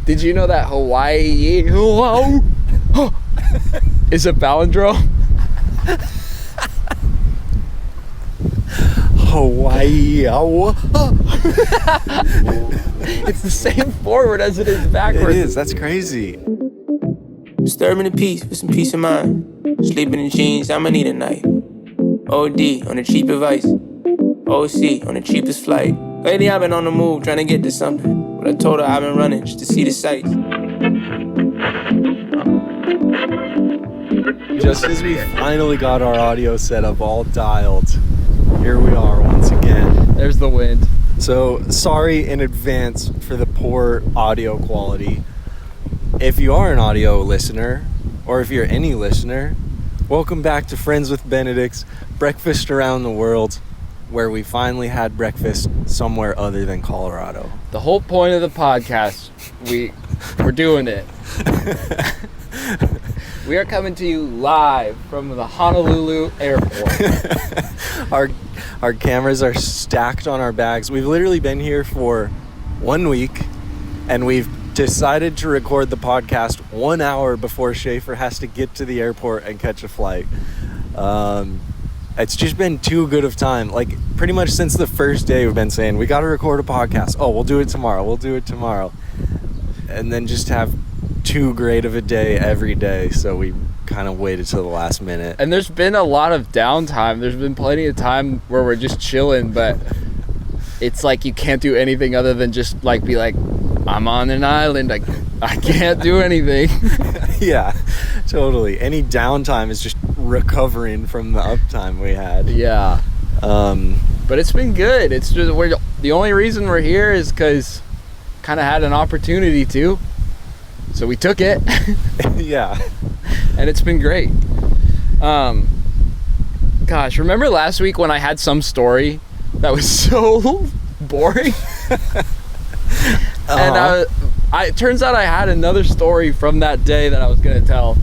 Did you know that Hawaii is a palindrome? Hawaii. It's the same forward as it is backwards. It is. That's crazy. Disturbing the peace with some peace of mind. Sleeping in jeans, I'ma need a night. OD on the cheap advice. OC on the cheapest flight. Lately I've been on the move trying to get to something. But I told her I've been running just to see the sights. Just as we finally got our audio set up all dialed, here we are once again. There's the wind. So sorry in advance for the poor audio quality. If you are an audio listener, or if you're any listener, welcome back to Friends with Benedicts, breakfast around the world, where we finally had breakfast somewhere other than Colorado. The whole point of the podcast, we're doing it. We are coming to you live from the Honolulu airport. Our cameras are stacked on our bags. We've literally been here for 1 week, and we've decided to record the podcast 1 hour before Shaffer has to get to the airport and catch a flight. It's just been too good of time. Like, pretty much since the first day we've been saying, we got to record a podcast. Oh, we'll do it tomorrow. And then just have too great of a day every day, so we kind of waited till the last minute. And there's been a lot of downtime. There's been plenty of time where we're just chilling, but it's like you can't do anything other than just like be like, I'm on an island, I can't do anything. Yeah, totally. Any downtime is just recovering from the uptime we had. Yeah. But it's been good. It's just the only reason we're here is because kind of had an opportunity to, so we took it. Yeah. And it's been great. Gosh, remember last week when I had some story that was so boring? And it turns out I had another story from that day that I was gonna tell,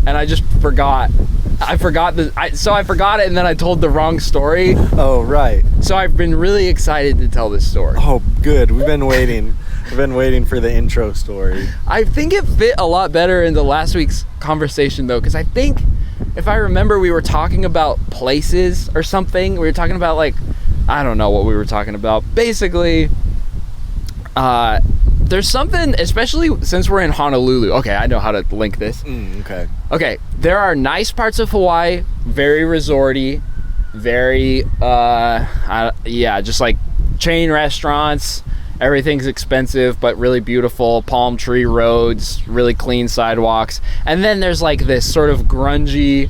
and I just forgot. I forgot it, and then I told the wrong story. Oh, right. So I've been really excited to tell this story. Oh, good. We've been waiting. We've been waiting for the intro story. I think it fit a lot better into last week's conversation, though, because I think, if I remember, we were talking about places or something. We were talking about, like, I don't know what we were talking about. Basically, there's something, especially since we're in Honolulu. Okay, I know how to link this. Okay, there are nice parts of Hawaii, very resorty, very, just like chain restaurants. Everything's expensive, but really beautiful. Palm tree roads, really clean sidewalks. And then there's like this sort of grungy,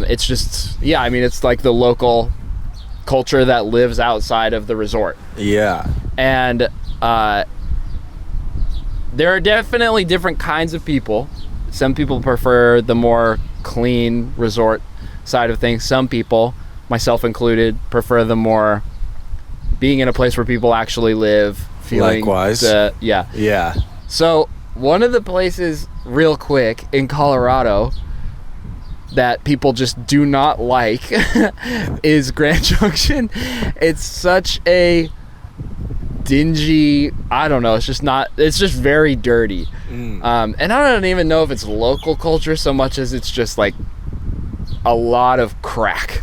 it's just, it's like the local culture that lives outside of the resort. Yeah. And there are definitely different kinds of people. Some people prefer the more clean resort side of things. Some people, myself included, prefer the more being in a place where people actually live, feeling. Likewise. Yeah. So one of the places, real quick, in Colorado that people just do not like is Grand Junction. It's such a dingy, I don't know, it's just very dirty. And I don't even know if it's local culture so much as it's just like a lot of crack.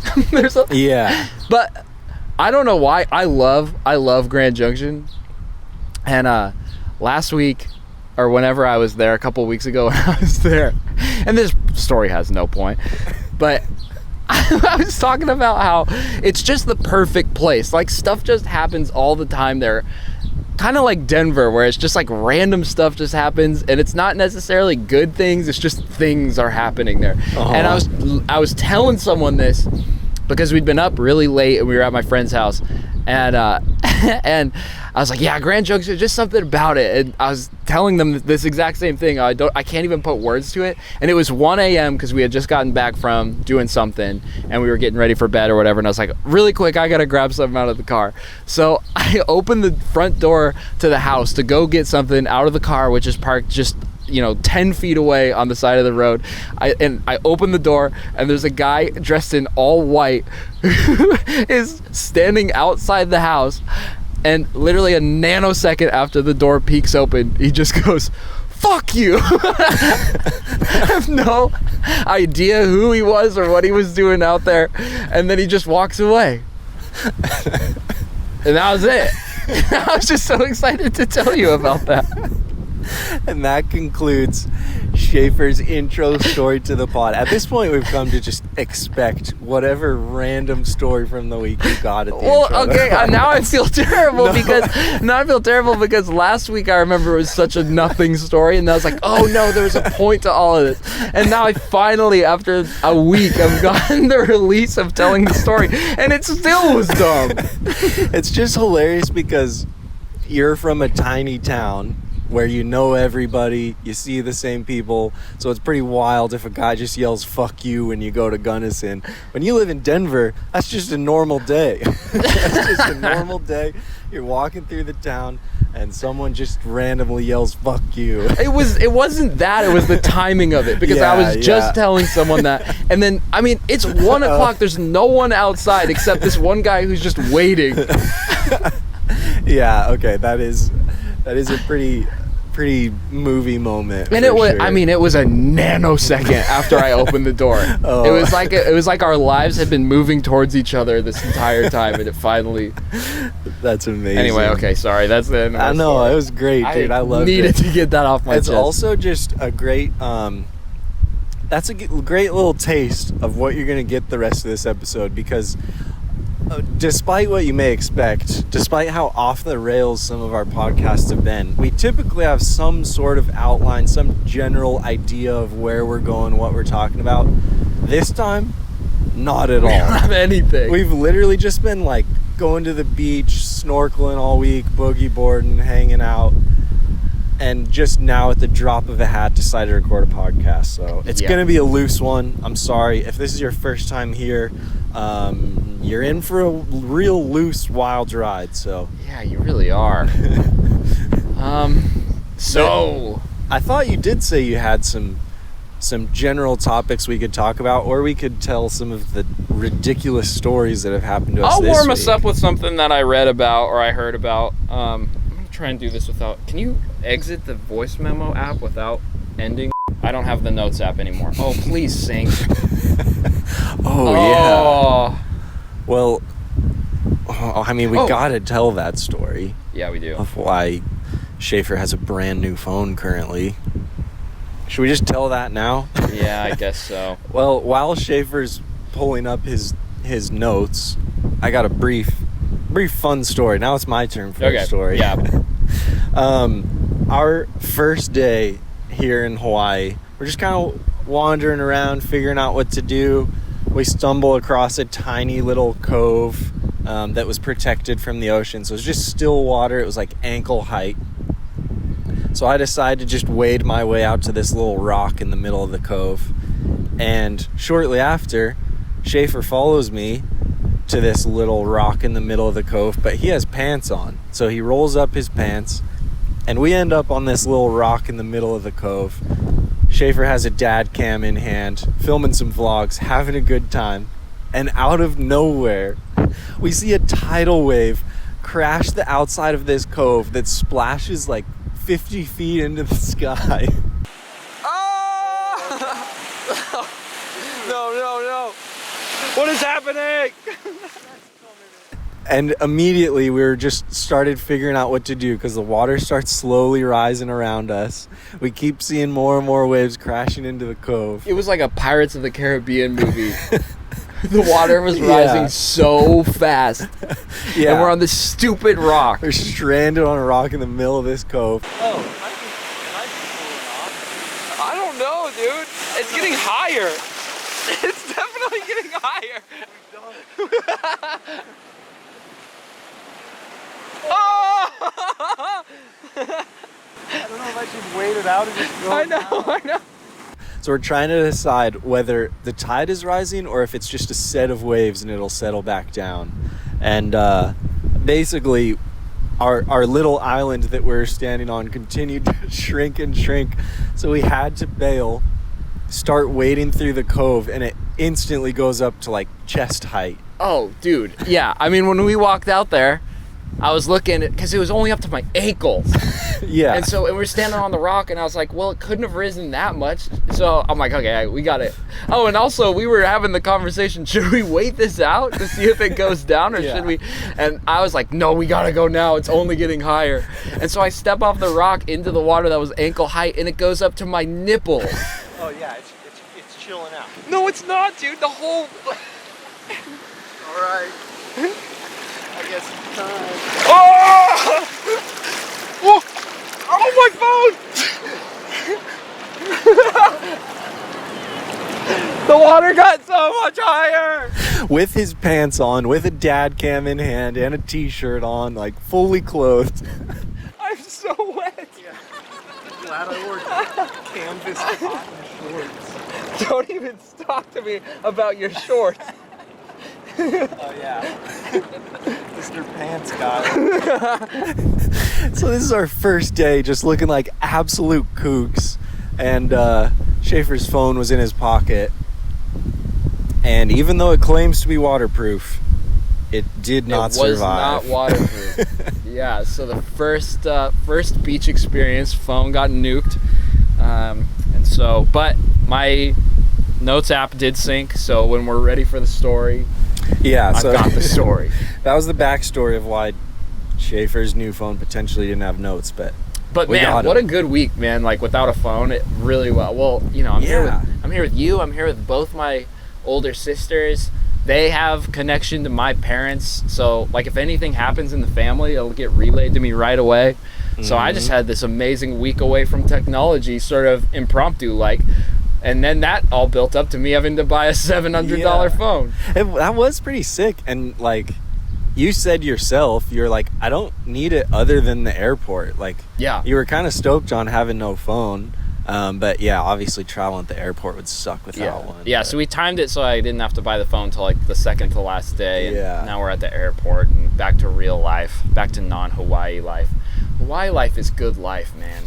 But I don't know why. I love Grand Junction. And last week, or whenever I was there, a couple weeks ago when I was there, and this story has no point, but I was talking about how it's just the perfect place. Like, stuff just happens all the time there. Kind of like Denver, where it's just like random stuff just happens, and it's not necessarily good things, it's just things are happening there. And I was telling someone this because we'd been up really late and we were at my friend's house, and and I was like, yeah, Grand Junction, just something about it. And I was telling them this exact same thing. I can't even put words to it. And it was 1 a.m. because we had just gotten back from doing something and we were getting ready for bed or whatever. And I was like, really quick, I gotta grab something out of the car. So I opened the front door to the house to go get something out of the car, which is parked just 10 feet away on the side of the road. I open the door, and there's a guy dressed in all white who is standing outside the house, And literally a nanosecond after the door peeks open, he just goes, "Fuck you." I have no idea who he was or what he was doing out there. And then he just walks away. And that was it. I was just so excited to tell you about that. And that concludes Shaffer's intro story to the pod. At this point, we've come to just expect whatever random story from the week you got at the intro. Well, okay, now I feel terrible because last week I remember it was such a nothing story, and I was like, oh no, there was a point to all of this. And now I finally, after a week, I've gotten the release of telling the story, and it still was dumb. It's just hilarious because you're from a tiny town where you know everybody, you see the same people, so it's pretty wild if a guy just yells "fuck you" when you go to Gunnison. When you live in Denver, that's just a normal day. That's just a normal day. You're walking through the town and someone just randomly yells "fuck you." It wasn't that, it was the timing of it, because I was just telling someone that, and then it's 1 o'clock, there's no one outside except this one guy who's just waiting. Yeah, okay, that is a pretty movie moment. And it was it was a nanosecond after I opened the door. Oh. It was like our lives had been moving towards each other this entire time, and it finally. That's amazing. Anyway, okay, sorry, that's the end of my I know, story. it was great, dude. I loved it. Needed to get that off my chest. It's also just a great that's a great little taste of what you're gonna get the rest of this episode, because despite what you may expect, despite how off the rails some of our podcasts have been, we typically have some sort of outline, some general idea of where we're going, what we're talking about. This time, not at all. We don't have anything. We've literally just been like going to the beach, snorkeling all week, boogie boarding, hanging out, and just now at the drop of a hat decided to record a podcast. So it's going to be a loose one. I'm sorry. If this is your first time here, you're in for a real loose, wild ride. So yeah, you really are. So I thought you did say you had some general topics we could talk about, or we could tell some of the ridiculous stories that have happened to us I'll this warm week. us up with something that I read about or I heard about. I'm gonna try and do this without. Can you exit the voice memo app without ending? I don't have the notes app anymore. Oh, please sing. Yeah. Well, we gotta tell that story. Yeah, we do. Of why Shaffer has a brand new phone currently. Should we just tell that now? Yeah, I guess so. Well, while Shaffer's pulling up his notes, I got a brief fun story. Now it's my turn for a story. Yeah. Our first day here in Hawaii, we're just kind of wandering around, figuring out what to do. We stumble across a tiny little cove that was protected from the ocean. So it was just still water. It was like ankle height. So I decided to just wade my way out to this little rock in the middle of the cove. And shortly after, Shaffer follows me to this little rock in the middle of the cove, but he has pants on. So he rolls up his pants, and we end up on this little rock in the middle of the cove. Shaffer has a dad cam in hand, filming some vlogs, having a good time. And out of nowhere, we see a tidal wave crash the outside of this cove that splashes like 50 feet into the sky. Oh! No. What is happening? And immediately we were just started figuring out what to do, because the water starts slowly rising around us. We keep seeing more and more waves crashing into the cove. It was like a Pirates of the Caribbean movie. The water was rising so fast. Yeah. And we're on this stupid rock. We're stranded on a rock in the middle of this cove. Oh, I don't know, dude. It's getting higher. It's definitely getting higher. Oh! I don't know if I should wait it out or just go. I know. So we're trying to decide whether the tide is rising or if it's just a set of waves and it'll settle back down. And basically, our little island that we're standing on continued to shrink and shrink. So we had to bail, start wading through the cove, and it instantly goes up to like chest height. Oh, dude. Yeah, I mean, when we walked out there, I was looking because it was only up to my ankles. Yeah. And so we were standing on the rock, and I was like, well, it couldn't have risen that much. So I'm like, okay, we got it. Oh, and also we were having the conversation, should we wait this out to see if it goes down, or should we? And I was like, no, we gotta go now. It's only getting higher. And so I step off the rock into the water that was ankle height, and it goes up to my nipples. Oh yeah, it's chilling out. No, it's not, dude. The whole... All right. I guess it's time. Oh! Oh! Oh, my phone! The water got so much higher! With his pants on, with a dad cam in hand, and a t-shirt on, like fully clothed. I'm so wet. Yeah. Glad I wore canvas cotton shorts. Don't even talk to me about your shorts. Oh yeah. Mr. Pants Guy. So this is our first day just looking like absolute kooks. And Shaffer's phone was in his pocket. And even though it claims to be waterproof, it did not survive. It was not waterproof. Yeah, so the first beach experience, phone got nuked. But my notes app did sync, so when we're ready for the story, yeah, I've got the story. That was the backstory of why Shaffer's new phone potentially didn't have notes, but man, what a good week, man! Like without a phone, it really well. Well, you know, I'm here with you. I'm here with both my older sisters. They have connection to my parents, so like if anything happens in the family, it'll get relayed to me right away. Mm-hmm. So I just had this amazing week away from technology, sort of impromptu, like. And then that all built up to me having to buy a $700 phone. That was pretty sick. And like you said yourself, you're like, I don't need it other than the airport. Like, yeah, you were kind of stoked on having no phone. But yeah, obviously traveling at the airport would suck without one. Yeah, but. So we timed it so I didn't have to buy the phone till like the second to last day. Yeah. And now we're at the airport and back to real life, back to non-Hawaii life. Hawaii life is good life, man.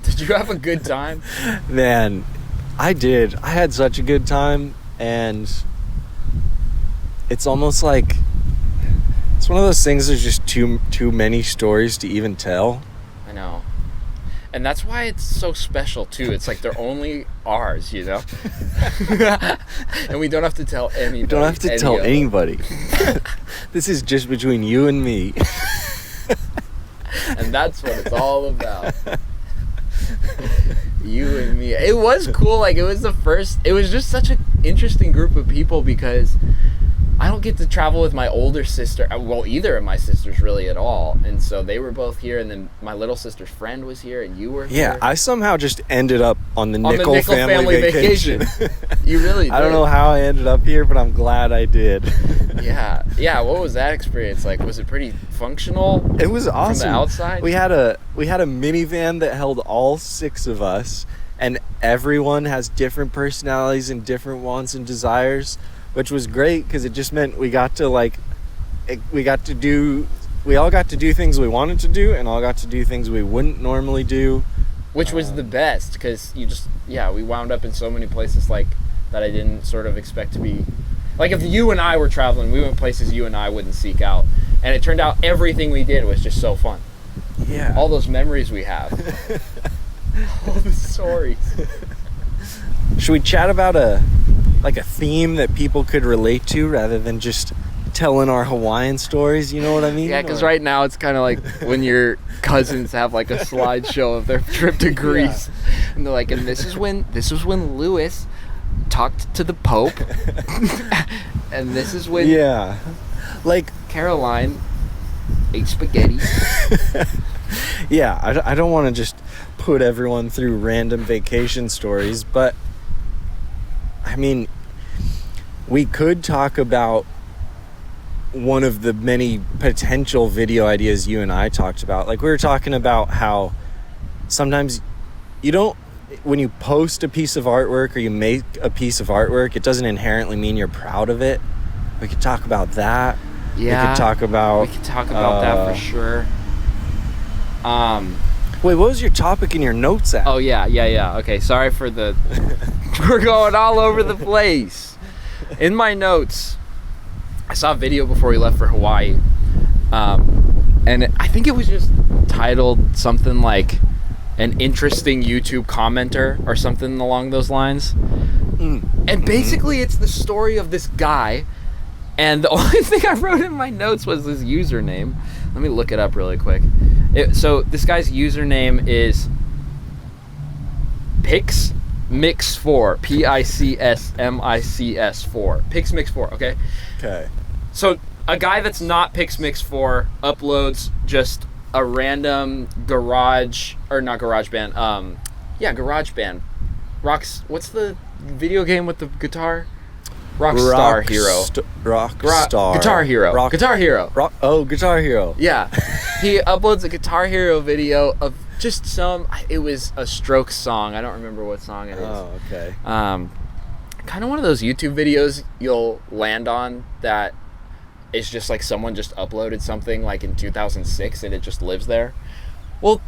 Did you have a good time? Man, I did. I had such a good time, and it's almost like it's one of those things. There's just too many stories to even tell. I know, and that's why it's so special too. It's like they're only ours, you know, and we don't have to tell anybody. We don't have to tell anybody. This is just between you and me, and that's what it's all about. You and me. It was cool. Like it was just such an interesting group of people because I don't get to travel with my older sister, well, either of my sisters really at all, and so they were both here, and then my little sister's friend was here, and you were here. Yeah, I somehow just ended up on the Nickel family vacation. You really did. I don't know how I ended up here, but I'm glad I did. Yeah. What was that experience like? Was it pretty functional? It was awesome. From the outside? We had a minivan that held all 6 of us, and everyone has different personalities and different wants and desires, which was great because it just meant we all got to do things we wanted to do, and all got to do things we wouldn't normally do, which was the best because we wound up in so many places like that I didn't sort of expect to be. Like if you and I were traveling, we went places you and I wouldn't seek out, and it turned out everything we did was just so fun. Yeah, all those memories we have. All the stories. Should we chat about a theme that people could relate to rather than just telling our Hawaiian stories? You know what I mean? Yeah, because right now it's kind of like when your cousins have like a slideshow of their trip to Greece, and they're like, and this was when Lewis talked to the Pope, and this is when like Caroline ate spaghetti. Yeah, I don't want to just put everyone through random vacation stories, but I mean, we could talk about one of the many potential video ideas you and I talked about. Like we were talking about how sometimes when you post a piece of artwork or you make a piece of artwork, it doesn't inherently mean you're proud of it. We could talk about that. Yeah. We could talk about that for sure. Wait, what was your topic in your notes app? Oh, yeah. Okay, sorry for the... We're going all over the place. In my notes, I saw a video before we left for Hawaii. and I think it was just titled something like an interesting YouTube commenter or something along those lines. And basically it's the story of this guy, and the only thing I wrote in my notes was his username. Let me look it up really quick. So this guy's username is Pixmix4, Picsmics4, Pixmix4. Okay. So a guy that's not Pixmix4 uploads just a random garage band. What's the video game with the guitar? Guitar Hero. Guitar Hero. Guitar Hero. Yeah. He uploads a Guitar Hero video of just it was a Strokes song. I don't remember what song it is. Oh, okay. Kind of one of those YouTube videos you'll land on that is just like someone just uploaded something like in 2006 and it just lives there. Well,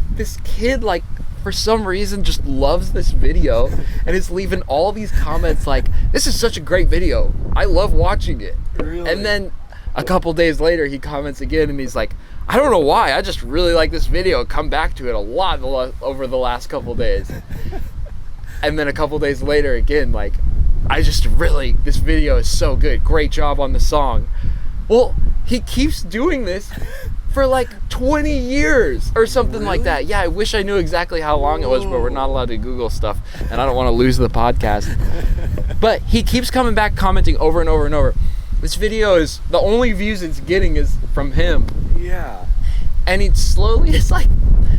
this kid, like, for some reason just loves this video and is leaving all these comments like, this is such a great video, I love watching it. Really? And then a couple days later he comments again and he's like, I don't know why, I just really like this video, come back to it a lot over the last couple days. And then a couple days later again, like, this video is so good, great job on the song. Well, he keeps doing this for like 20 years or something like that. Yeah, I wish I knew exactly how long it was, but we're not allowed to Google stuff, and I don't want to lose the podcast. But he keeps coming back, commenting over and over and over. This video is, the only views it's getting is from him. Yeah. And he slowly is like,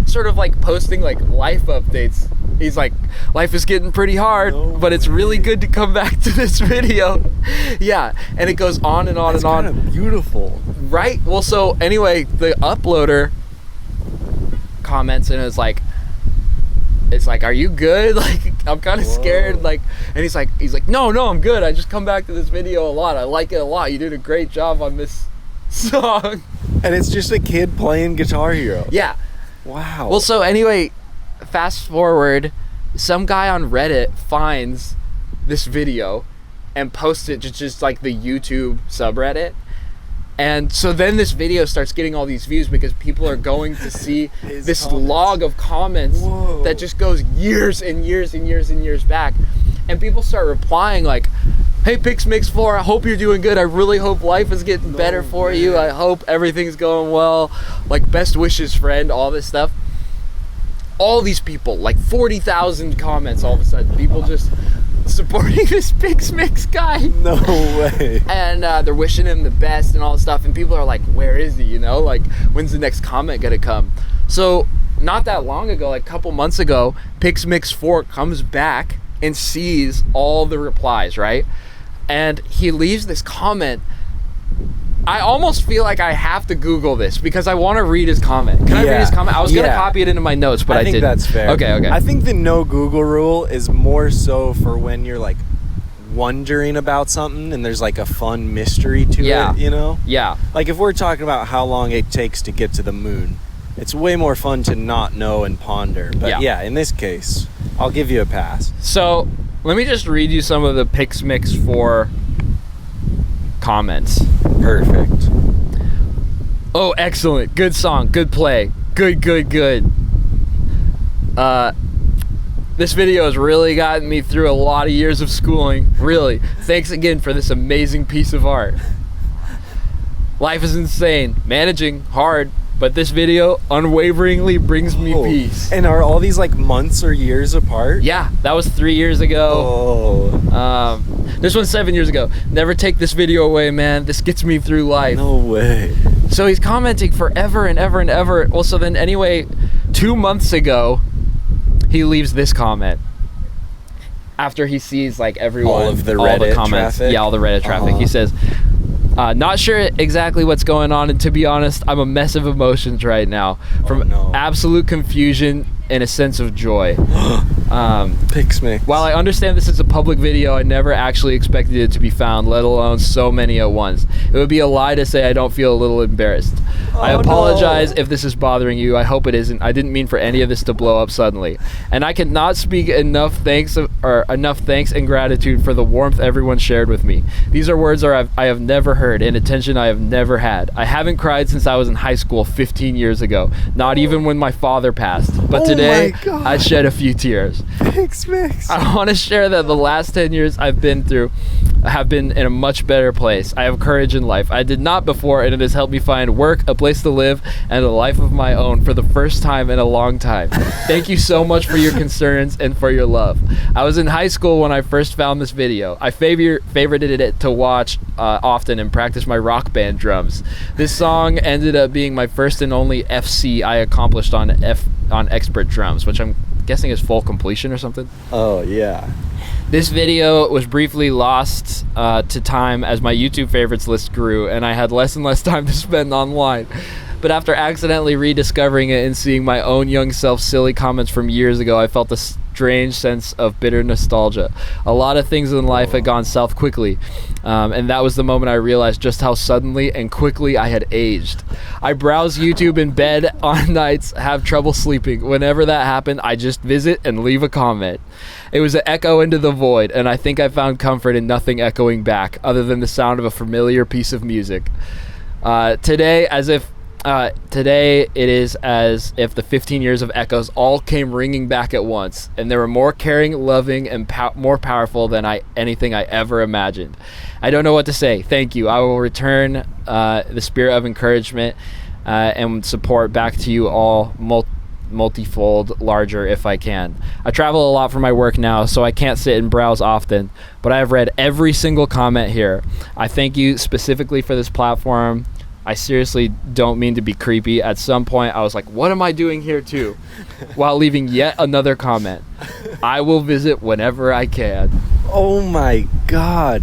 sort of like posting like life updates. He's like, life is getting pretty hard, but it's really good to come back to this video. Yeah, and it goes on and on and on. It's kind of beautiful. Right? Well, so anyway, the uploader comments and it's like, are you good? Like, I'm kind of scared. Like, and he's like, no, I'm good. I just come back to this video a lot. I like it a lot. You did a great job on this song. And it's just a kid playing Guitar Hero. Yeah. Wow. Well, so anyway, fast forward, some guy on Reddit finds this video and posts it to just like the YouTube subreddit. And so then this video starts getting all these views because people are going to see this comments. Log of comments that just goes years and years and years and years back. And people start replying like, hey, Pixmix4, I hope you're doing good. I really hope life is getting better for you. I hope everything's going well. Like, best wishes, friend, all this stuff. All these people, like 40,000 comments all of a sudden. People just supporting this Pixmix guy. No way. And they're wishing him the best and all this stuff. And people are like, where is he? You know, like, when's the next comment gonna come? So not that long ago, like a couple months ago, Pixmix4 comes back and sees all the replies, right? And he leaves this comment. I almost feel like I have to Google this because I want to read his comment. Can I read his comment? I was going to copy it into my notes, but I didn't. I think that's fair. Okay. I think the no Google rule is more so for when you're like wondering about something and there's like a fun mystery to it, you know? Yeah. Like if we're talking about how long it takes to get to the moon, it's way more fun to not know and ponder. But yeah, in this case, I'll give you a pass. So let me just read you some of the Pixmix4 comments. Perfect. Oh, excellent. Good song. Good play. Good. This video has really gotten me through a lot of years of schooling. Really. Thanks again for this amazing piece of art. Life is insane. Managing hard. But this video unwaveringly brings me peace. And are all these like months or years apart? Yeah, that was 3 years ago. This one's 7 years ago. Never take this video away, man. This gets me through life. No way. So he's commenting forever and ever and ever. Well, so then anyway, 2 months ago, he leaves this comment. After he sees like everyone, all of the Reddit comments. traffic? Yeah, all the Reddit traffic. He says, not sure exactly what's going on, and to be honest, I'm a mess of emotions right now. From absolute confusion and a sense of joy. Pixmix. While I understand this is a public video, I never actually expected it to be found, let alone so many at once. It would be a lie to say I don't feel a little embarrassed. I apologize if this is bothering you. I hope it isn't. I didn't mean for any of this to blow up suddenly. And I cannot speak enough thanks and gratitude for the warmth everyone shared with me. These are words I have never heard and attention I have never had. I haven't cried since I was in high school 15 years ago, not even when my father passed. But today, I shed a few tears. Thanks, Mix. I want to share that the last 10 years I've been through have been in a much better place. I have courage in life. I did not before, and it has helped me find work, a place to live, and a life of my own for the first time in a long time. Thank you so much for your concerns and for your love. I was in high school when I first found this video. I favorited it to watch often and practice my rock band drums. This song ended up being my first and only FC I accomplished on expert drums, which I'm guessing is full completion or something. Oh, yeah. This video was briefly lost to time as my YouTube favorites list grew and I had less and less time to spend online. But after accidentally rediscovering it and seeing my own young self silly comments from years ago, I felt a strange sense of bitter nostalgia. A lot of things in life had gone south quickly, and that was the moment I realized just how suddenly and quickly I had aged. I browse YouTube in bed on nights, have trouble sleeping. Whenever that happened, I just visit and leave a comment. It was an echo into the void, and I think I found comfort in nothing echoing back other than the sound of a familiar piece of music. Today it is as if the 15 years of echoes all came ringing back at once, and they were more caring, loving, and more powerful than anything I ever imagined. I don't know what to say. Thank you. I will return the spirit of encouragement and support back to you all multifold larger if I can. I travel a lot for my work now, so I can't sit and browse often, but I have read every single comment here. I thank you specifically for this platform. I seriously don't mean to be creepy. At some point, I was like, what am I doing here too? While leaving yet another comment. I will visit whenever I can. Oh my God.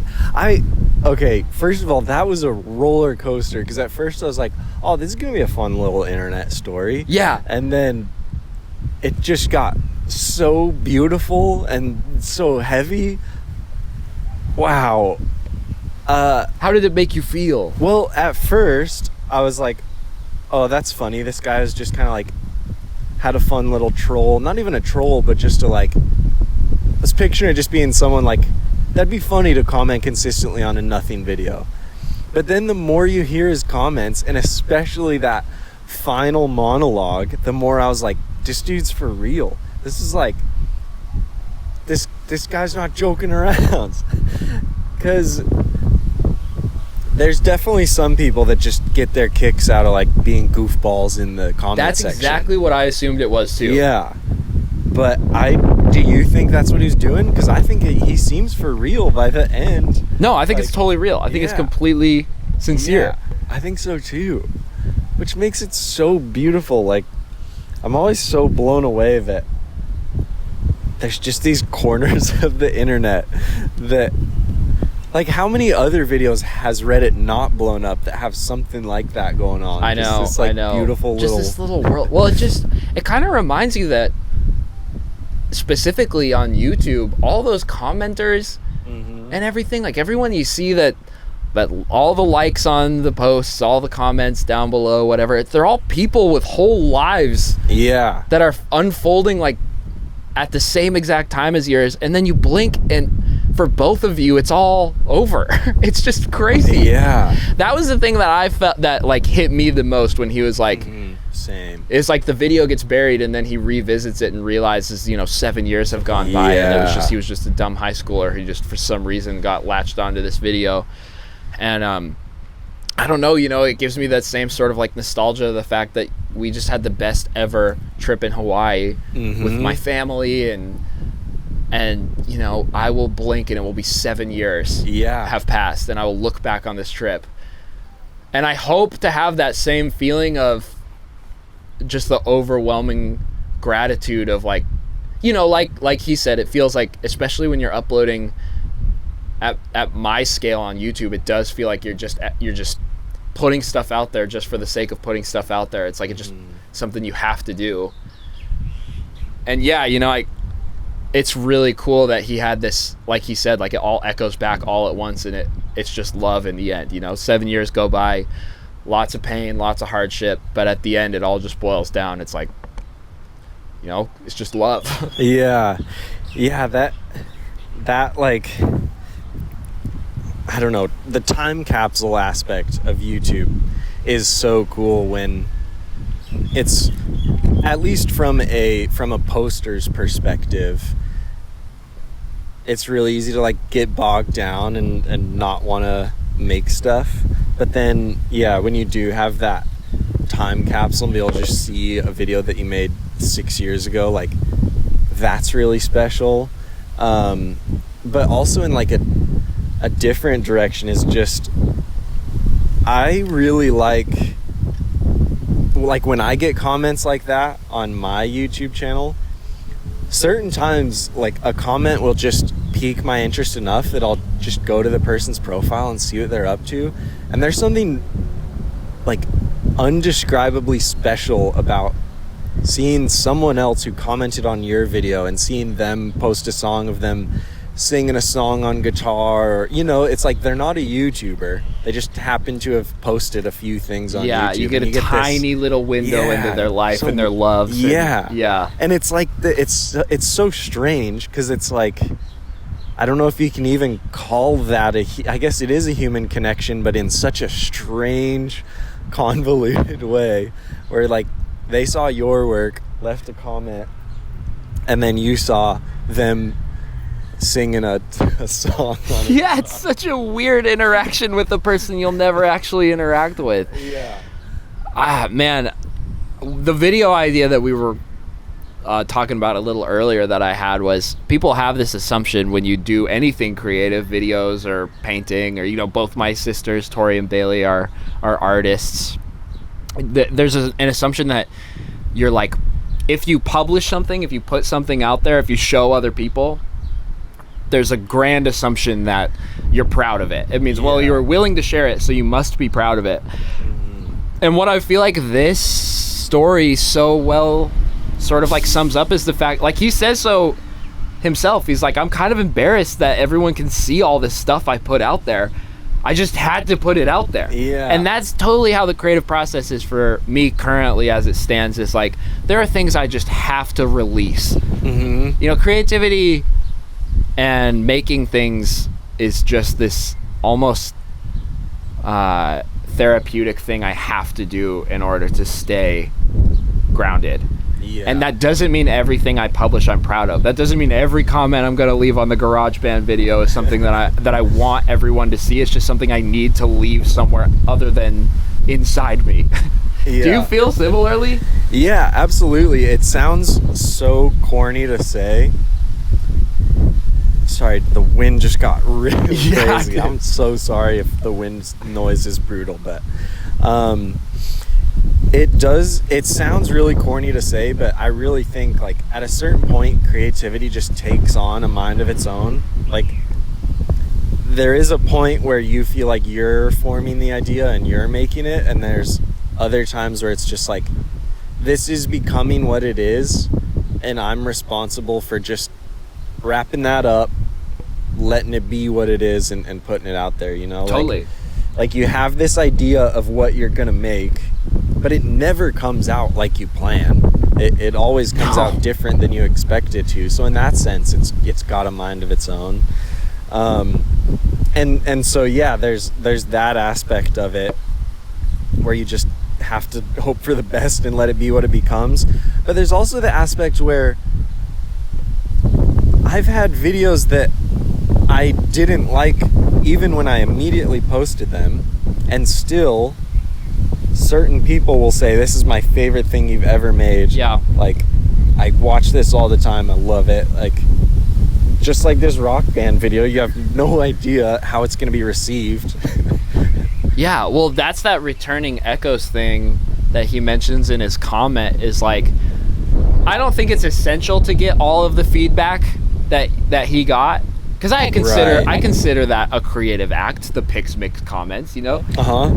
Okay, first of all, that was a roller coaster, because at first I was like, oh, this is going to be a fun little internet story. Yeah. And then it just got so beautiful and so heavy. Wow. How did it make you feel? Well, at first, I was like, oh, that's funny. This guy was just kind of like, had a fun little troll. Not even a troll, but just I was picturing it just being someone like, that'd be funny to comment consistently on a nothing video. But then the more you hear his comments, and especially that final monologue, the more I was like, this dude's for real. This is like, this guy's not joking around. Because there's definitely some people that just get their kicks out of like being goofballs in the comment section. That's exactly what I assumed it was too. Yeah. But do you think that's what he's doing? Because I think he seems for real by the end. No, I think it's totally real. I think it's completely sincere. Yeah, I think so too. Which makes it so beautiful. Like, I'm always so blown away that there's just these corners of the internet that, like, how many other videos has Reddit not blown up that have something like that going on? I know, just this, like, I know. Beautiful just this little world. Well, it kind of reminds you that, specifically on YouTube, all those commenters and everything, like everyone you see that all the likes on the posts, all the comments down below, whatever, they're all people with whole lives that are unfolding like at the same exact time as yours, and then you blink and for both of you it's all over. It's just crazy. That was the thing that I felt that like hit me the most when he was like, same. It's like the video gets buried and then he revisits it and realizes 7 years have gone by and he was just a dumb high schooler who just for some reason got latched onto this video. And I don't know, it gives me that same sort of like nostalgia, the fact that we just had the best ever trip in Hawaii with my family, and I will blink and it will be 7 years have passed, and I will look back on this trip, and I hope to have that same feeling of just the overwhelming gratitude of like he said, it feels like, especially when you're uploading at my scale on YouTube, it does feel like you're just putting stuff out there just for the sake of putting stuff out there. It's like it's just something you have to do. And it's really cool that he had this, like he said, like it all echoes back all at once, and it's just love in the end. 7 years go by, lots of pain, lots of hardship, but at the end it all just boils down. It's like, you know, it's just love. Yeah, that like, I don't know, the time capsule aspect of YouTube is so cool when it's, at least from a poster's perspective, it's really easy to like get bogged down and not want to make stuff. But then, yeah, when you do have that time capsule and be able to just see a video that you made 6 years ago, like, that's really special. But also in like a different direction is just, I really like when I get comments like that on my YouTube channel, certain times like a comment will just pique my interest enough that I'll just go to the person's profile and see what they're up to. And there's something like undescribably special about seeing someone else who commented on your video and seeing them post a song of them singing a song on guitar, or, you know, it's like they're not a YouTuber, they just happen to have posted a few things on YouTube. You get a tiny little window into their life and their loves. And it's like it's so strange because it's like, I don't know if you can even call that I guess it is a human connection, but in such a strange, convoluted way, where like they saw your work, left a comment, and then you saw them singing a song on it. Yeah, it's such a weird interaction with a person you'll never actually interact with. Yeah. Man, the video idea that we were talking about a little earlier that I had was, people have this assumption when you do anything creative, videos or painting, or, you know, both my sisters, Tori and Bailey, are artists. There's an assumption that you're like, if you publish something, if you put something out there, if you show other people, there's a grand assumption that you're proud of it. It means, well, you're willing to share it, so you must be proud of it. And what I feel like this story so well sort of like sums up is the fact, like he says so himself, he's like, I'm kind of embarrassed that everyone can see all this stuff I put out there. I just had to put it out there. Yeah. And that's totally how the creative process is for me currently as it stands. Is like, there are things I just have to release. You know, creativity and making things is just this almost therapeutic thing I have to do in order to stay grounded. Yeah. And that doesn't mean everything I publish I'm proud of. That doesn't mean every comment I'm going to leave on the GarageBand video is something that I want everyone to see. It's just something I need to leave somewhere other than inside me. Yeah. Do you feel similarly? Yeah, absolutely. It sounds so corny to say. Sorry, the wind just got really crazy. I'm so sorry if the wind noise is brutal, but it sounds really corny to say, but I really think like at a certain point creativity just takes on a mind of its own. Like there is a point where you feel like you're forming the idea and you're making it, and there's other times where it's just like, this is becoming what it is and I'm responsible for just wrapping that up, letting it be what it is, and putting it out there, you know? Totally. Like you have this idea of what you're gonna make, but it never comes out like you plan. It always comes out different than you expect it to. So in that sense, it's got a mind of its own. And so yeah, there's that aspect of it where you just have to hope for the best and let it be what it becomes. But there's also the aspect where I've had videos that I didn't like even when I immediately posted them, and still certain people will say, this is my favorite thing you've ever made. Yeah. Like, I watch this all the time, I love it. Like, just like this rock band video, you have no idea how it's going to be received. Yeah, well, that's that returning echoes thing that he mentions in his comment, is like, I don't think it's essential to get all of the feedback that he got, because I consider that a creative act, the Pix Mix comments, you know?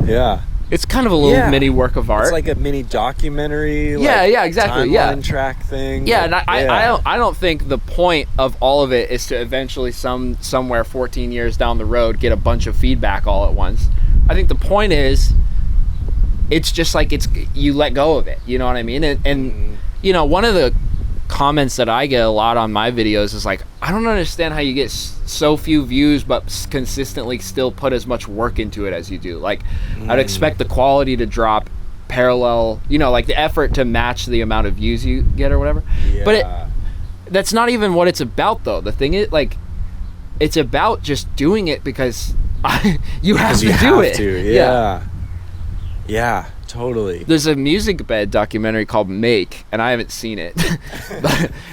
Yeah. It's kind of a little mini work of art. It's like a mini documentary. Exactly. Timeline track thing. Yeah, and I don't think the point of all of it is to eventually somewhere 14 years down the road get a bunch of feedback all at once. I think the point is it's just like you let go of it, you know what I mean? And you know, one of the comments that I get a lot on my videos is like, I don't understand how you get so few views but consistently still put as much work into it as you do. Like, I'd expect the quality to drop parallel, you know, like the effort to match the amount of views you get or whatever. But that's not even what it's about, though. The thing is, like, it's about just doing it because you have to do it. Yeah, totally. There's a Musicbed documentary called Make, and I haven't seen it.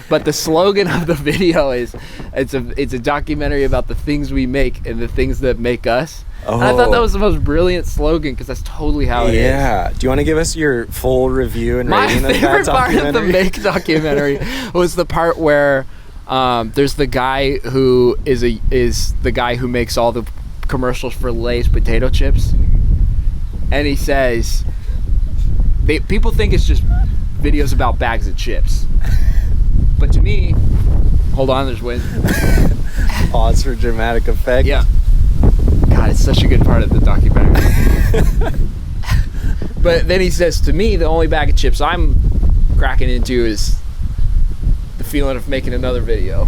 but the slogan of the video is, it's a documentary about the things we make and the things that make us. And I thought that was the most brilliant slogan because that's totally how it is. Yeah. Do you want to give us your full review and rating of that My favorite part documentary? of the Make documentary was the part where there's the guy who is the guy who makes all the commercials for Lay's potato chips, and he says people think it's just videos about bags of chips, but to me, hold on, there's wind. Pause for dramatic effect. Yeah. God, it's such a good part of the documentary. But then he says, to me, the only bag of chips I'm cracking into is the feeling of making another video.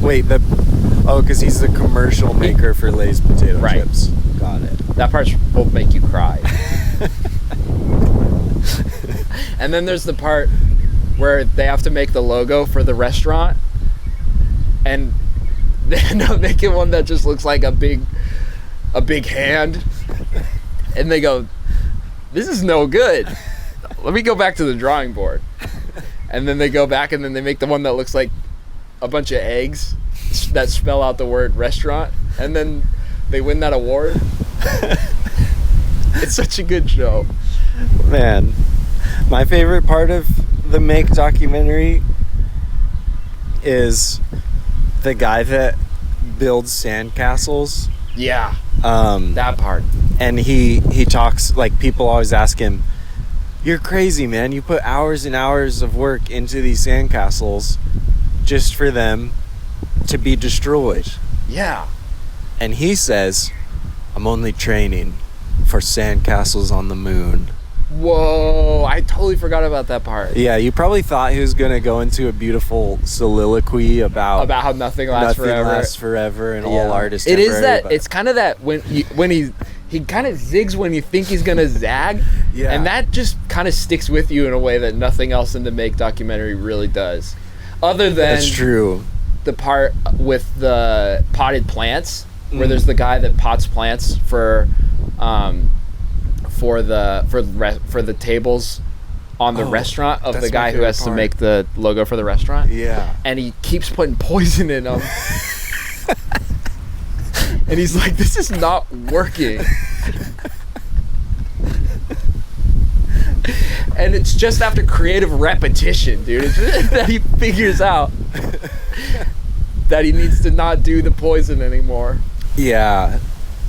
Wait, because he's the commercial maker for Lay's potato chips. Got it. That part will make you cry. And then there's the part where they have to make the logo for the restaurant, and they end up making one that just looks like a big hand, and they go, this is no good, let me go back to the drawing board. And then they go back and then they make the one that looks like a bunch of eggs that spell out the word restaurant, and then they win that award. It's such a good show. Man, my favorite part of the Make documentary is the guy that builds sandcastles. Yeah. That part. And he talks, like, people always ask him, you're crazy, man. You put hours and hours of work into these sandcastles just for them to be destroyed. Yeah. And he says, I'm only training for sandcastles on the moon. Whoa, I totally forgot about that part. Yeah, you probably thought he was going to go into a beautiful soliloquy about how nothing lasts forever and all art is It temporary. is that, it's kind of that when he kind of zigs when you think he's going to zag. Yeah. And that just kind of sticks with you in a way that nothing else in the Make documentary really does. Other than That's true. The part with the potted plants, where there's the guy that pots plants for the tables on the restaurant of the guy who has to make the logo for the restaurant. Yeah. And he keeps putting poison in them. And he's like, this is not working. And it's just after creative repetition, dude. It's just that he figures out that he needs to not do the poison anymore. Yeah.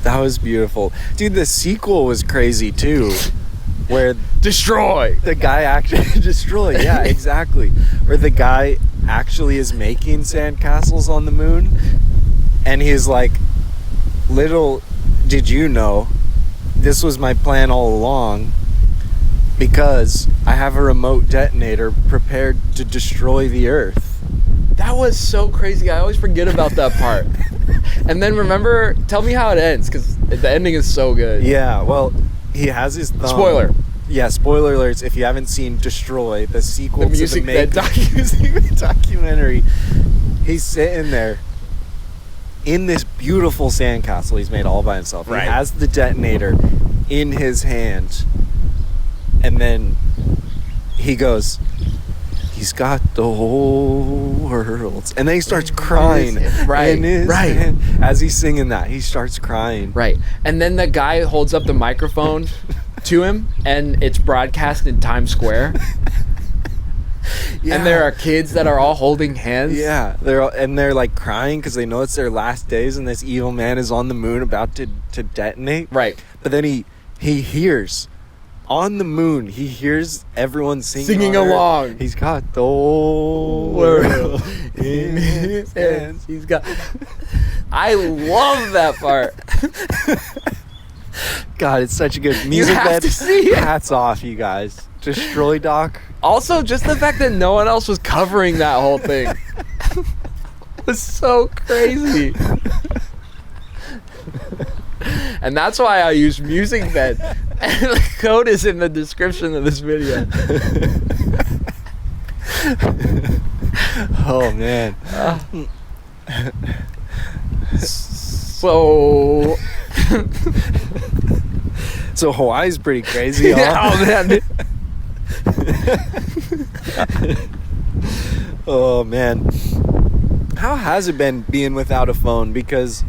That was beautiful. Dude, the sequel was crazy too. Where destroy. The guy actually destroy. Yeah, exactly. Where the guy actually is making sandcastles on the moon, and he's like, little did you know, this was my plan all along, because I have a remote detonator prepared to destroy the Earth. That was so crazy. I always forget about that part. And then remember, tell me how it ends, because the ending is so good. Yeah, well, he has his thumb. Spoiler. Yeah, spoiler alerts if you haven't seen Destroy, the sequel to the Make documentary. He's sitting there in this beautiful sandcastle he's made all by himself. Right. He has the detonator in his hand, and then he goes, he's got the whole world. And then he starts crying. Right. Hand. As he's singing that, he starts crying. Right. And then the guy holds up the microphone to him, and it's broadcast in Times Square. Yeah. And there are kids that are all holding hands. Yeah. They're like crying because they know it's their last days, and this evil man is on the moon about to detonate. Right. But then he hears... On the moon, he hears everyone singing along. He's got the whole world in his hands. He's got... I love that part. God, it's such a good You music have bed. to see it. Hats off, you guys. Destroy Doc. Also, just the fact that no one else was covering that whole thing was so crazy. And that's why I use Musicbed. And the code is in the description of this video. Oh man. So Hawaii's pretty crazy, huh? oh man, dude. Oh man. How has it been being without a phone? Because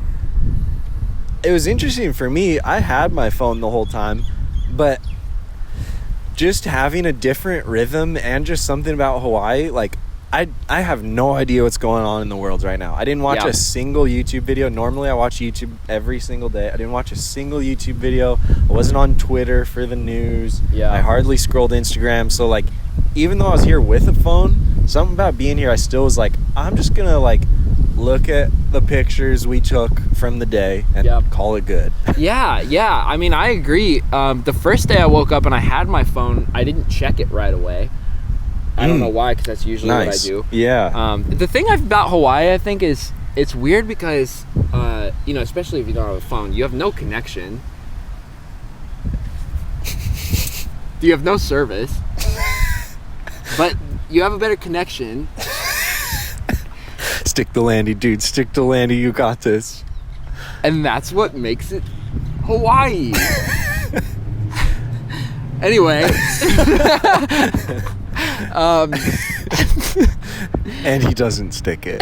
it was interesting for me. I had my phone the whole time, but just having a different rhythm and just something about Hawaii, like I have no idea what's going on in the world right now. I didn't watch a single YouTube video. Normally I watch YouTube every single day. I didn't watch a single YouTube video. I wasn't on Twitter for the news. Yeah. I hardly scrolled Instagram. So like, even though I was here with a phone, something about being here, I still was like, I'm just gonna like look at the pictures we took from the day and call it good. Yeah. I mean, I agree. The first day I woke up and I had my phone, I didn't check it right away. I don't know why, because that's usually what I do. Yeah. The thing about Hawaii, I think, is it's weird because, especially if you don't have a phone, you have no connection. You have no service. But you have a better connection. Stick the landing, dude. Stick the landing. You got this. And that's what makes it Hawaii. Anyway. And he doesn't stick it.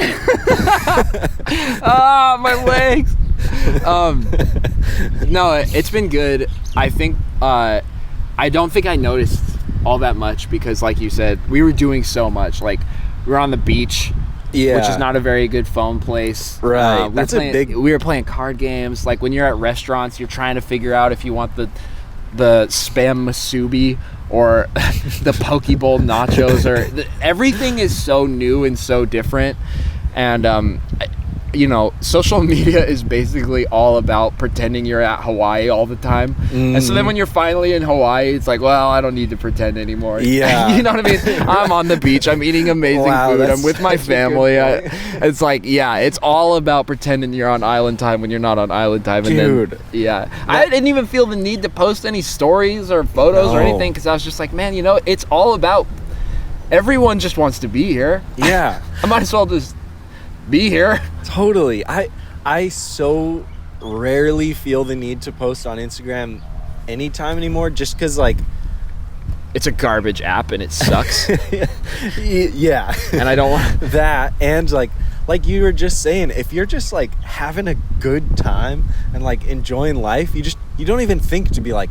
My legs. No, it's been good. I think I don't think I noticed all that much because, like you said, we were doing so much. Like, we were on the beach, which is not a very good phone place. Right. We were playing card games. Like, when you're at restaurants, you're trying to figure out if you want the spam musubi or the poke bowl nachos, or everything is so new and so different. And social media is basically all about pretending you're at Hawaii all the time. And so then when you're finally in Hawaii, it's like, well, I don't need to pretend anymore. Yeah. You know what I mean? I'm on the beach, I'm eating amazing food, I'm with my family. It's like, it's all about pretending you're on island time when you're not on island time. And Dude. I didn't even feel the need to post any stories or photos or anything, because I was just like, man, it's all about, everyone just wants to be here. Yeah. I might as well just be here. Totally. I so rarely feel the need to post on Instagram anytime anymore, just because, like, it's a garbage app and it sucks. Yeah. And I don't want that. And like you were just saying, if you're just like having a good time and like enjoying life, you don't even think to be like,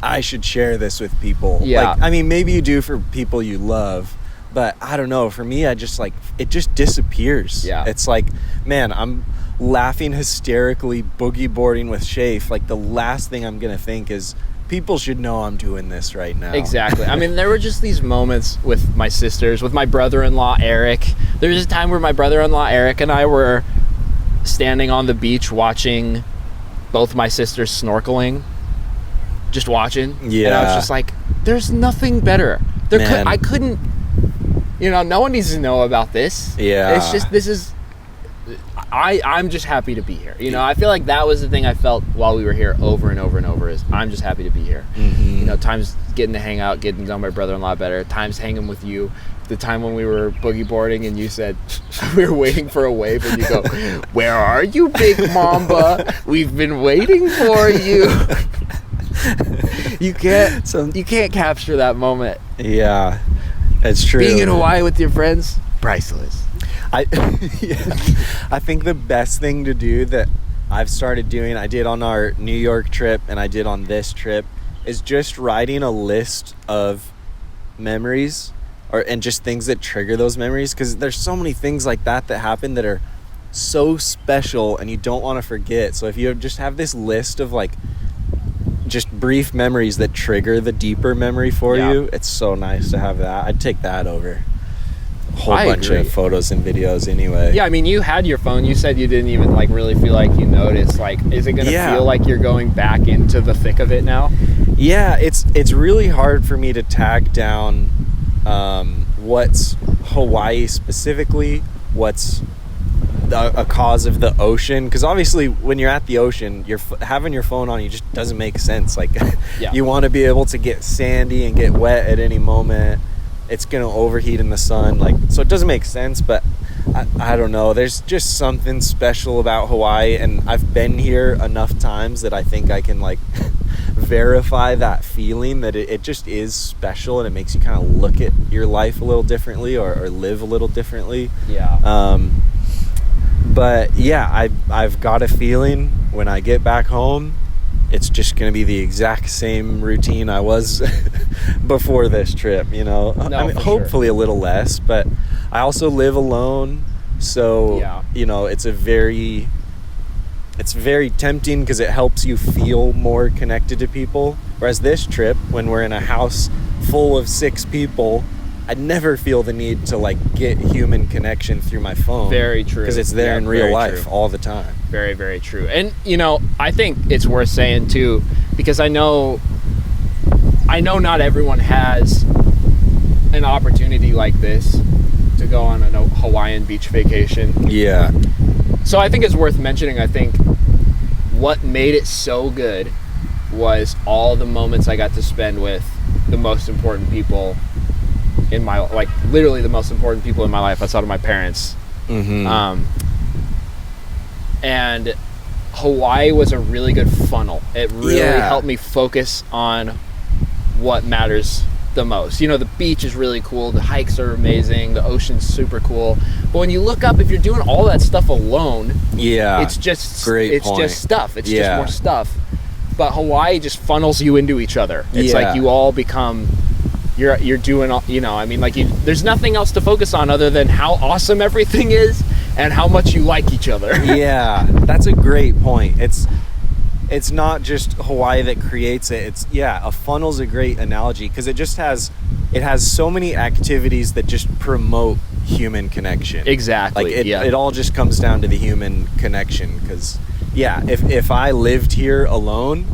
I should share this with people. Yeah. Like, I mean, maybe you do for people you love, but I don't know. For me, I just like, it just disappears. Yeah. It's like, man, I'm laughing hysterically, boogie boarding with Shafe. Like, the last thing I'm going to think is, people should know I'm doing this right now. Exactly. I mean, there were just these moments with my sisters, with my brother-in-law, Eric. There was a time where my brother-in-law, Eric, and I were standing on the beach watching both my sisters snorkeling. Just watching. Yeah. And I was just like, there's nothing better. I couldn't, no one needs to know about this. Yeah. It's just, I'm just happy to be here. I feel like that was the thing I felt while we were here over and over and over, is I'm just happy to be here. Mm-hmm. Times getting to hang out, getting to know my brother-in-law better, times hanging with you. The time when we were boogie boarding and you said we were waiting for a wave and you go, where are you, big mamba? We've been waiting for you. You can't capture that moment. Yeah, it's true. Being in Hawaii with your friends, priceless. I think the best thing to do that I've started doing, I did on our New York trip and I did on this trip, is just writing a list of memories and just things that trigger those memories, because there's so many things like that happen that are so special and you don't want to forget. So if you just have this list of like just brief memories that trigger the deeper memory for you, it's so nice to have that. I'd take that over whole I bunch agree. of photos and videos anyway. Yeah, I mean, you had your phone. You said you didn't even like really feel like you noticed. Like, is it gonna Yeah. feel like you're going back into the thick of it now? Yeah, it's really hard for me to tag down what's Hawaii specifically, what's a cause of the ocean, because obviously when you're at the ocean, having your phone on you just doesn't make sense. Like, Yeah. you want to be able to get sandy and get wet at any moment. It's gonna overheat in the sun, like, so it doesn't make sense. But I don't know, there's just something special about Hawaii, and I've been here enough times that I think I can like verify that feeling that it just is special, and it makes you kind of look at your life a little differently, or live a little differently. Yeah. But yeah, I've got a feeling when I get back home, it's just going to be the exact same routine I was before this trip, you know. No, I mean, for hopefully a little less, but I also live alone, so Yeah. you know, it's very tempting because it helps you feel more connected to people. Whereas this trip, when we're in a house full of 6 people, I never feel the need to like get human connection through my phone. Very true. Because it's there Yeah, in real very life true. all the time. Very, very true. And you know, I think it's worth saying too, because I know not everyone has an opportunity like this to go on a Hawaiian beach vacation. Yeah. So I think it's worth mentioning. I think what made it so good was all the moments I got to spend with the most important people in my, like, literally the most important people in my life outside of my parents. Mm-hmm. And Hawaii was a really good funnel. It really helped me focus on what matters the most. You know, the beach is really cool, the hikes are amazing, the ocean's super cool. But when you look up, if you're doing all that stuff alone, Yeah. it's just Great point. just stuff. It's just Yeah. more stuff. But Hawaii just funnels you into each other. It's Yeah. like you all become, you're doing all, you know, I mean, like, there's nothing else to focus on other than how awesome everything is and how much you like each other. Yeah, that's a great point. It's not just Hawaii that creates it. It's, yeah, a funnel's a great analogy because it has so many activities that just promote human connection. Exactly. Like yeah. it all just comes down to the human connection. Because yeah, if I lived here alone,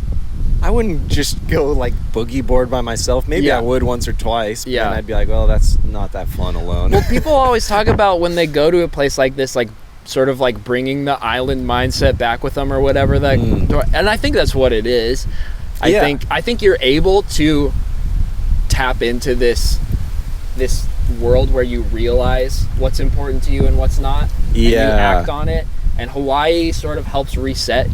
I wouldn't just go like boogie board by myself. Maybe Yeah. I would once or twice. But Yeah. then I'd be like, well, that's not that fun alone. Well, people always talk about when they go to a place like this, like sort of like bringing the island mindset back with them or whatever. That, and I think that's what it is. I think you're able to tap into this world where you realize what's important to you and what's not. And you act on it. And Hawaii sort of helps reset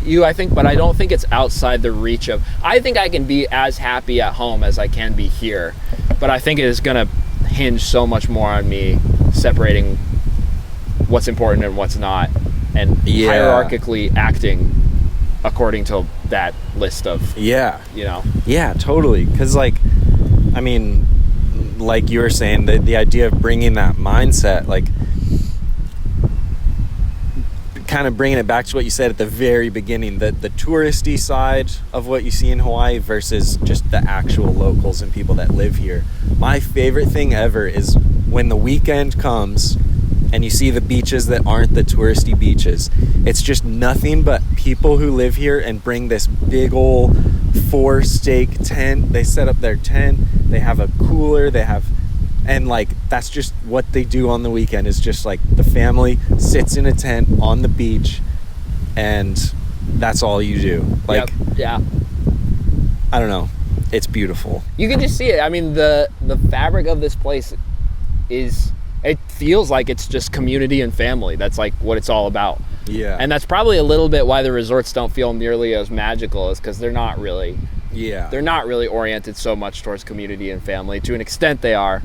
you, I think, but I don't think it's outside the reach of, I think I can be as happy at home as I can be here, but I think it is going to hinge so much more on me separating what's important and what's not, and hierarchically acting according to that list of, Yeah. you know. Yeah, totally. Because, like, I mean, like you were saying, the idea of bringing that mindset, like, kind of bringing it back to what you said at the very beginning, the touristy side of what you see in Hawaii versus just the actual locals and people that live here. My favorite thing ever is when the weekend comes and you see the beaches that aren't the touristy beaches. It's just nothing but people who live here and bring this big old 4-stake tent. They set up their tent, they have a cooler, and like that's just what they do on the weekend, is just like the family sits in a tent on the beach and that's all you do. Like, yeah, I don't know, it's beautiful. you can just see it. I mean, the fabric of this place is, it feels like it's just community and family. That's like what it's all about. Yeah. And that's probably a little bit why the resorts don't feel nearly as magical, is because they're not really oriented so much towards community and family. To an extent they are,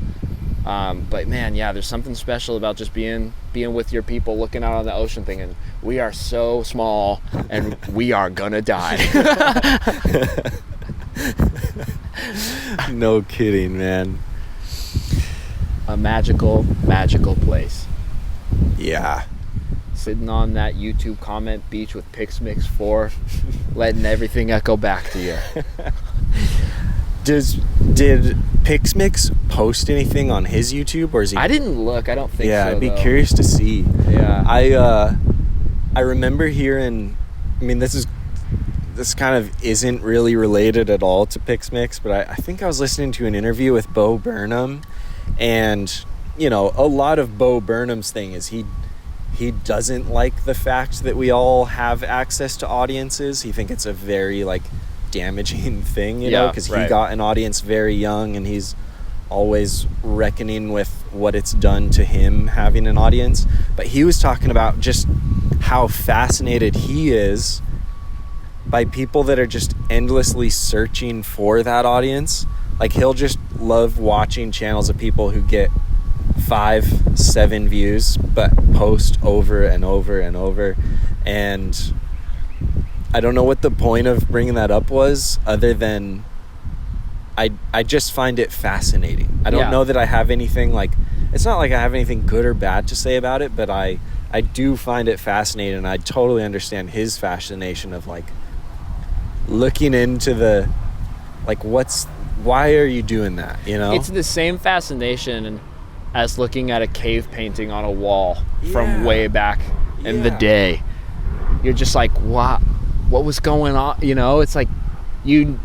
but man, yeah, there's something special about just being with your people, looking out on the ocean thinking, we are so small and we are gonna die. No kidding, man. A magical place. Yeah. Sitting on that YouTube comment beach with Pix Mix 4, letting everything echo back to you. Does Did Pixmix post anything on his YouTube, or is he? I didn't look. I don't think so. Yeah, I'd be though. curious to see. Yeah. I remember hearing. I mean, this kind of isn't really related at all to Pixmix, but I think I was listening to an interview with Bo Burnham, and a lot of Bo Burnham's thing is he doesn't like the fact that we all have access to audiences. He thinks it's a very damaging thing, because he got an audience very young, and he's always reckoning with what it's done to him having an audience. But he was talking about just how fascinated he is by people that are just endlessly searching for that audience. He'll just love watching channels of people who get 5-7 views but post over and over and over. And I don't know what the point of bringing that up was, other than I just find it fascinating. I don't know that I have anything it's not like I have anything good or bad to say about it, but I do find it fascinating, and I totally understand his fascination of looking into the why are you doing that, It's the same fascination as looking at a cave painting on a wall from way back in the day. You're just like, what was going on? It's like you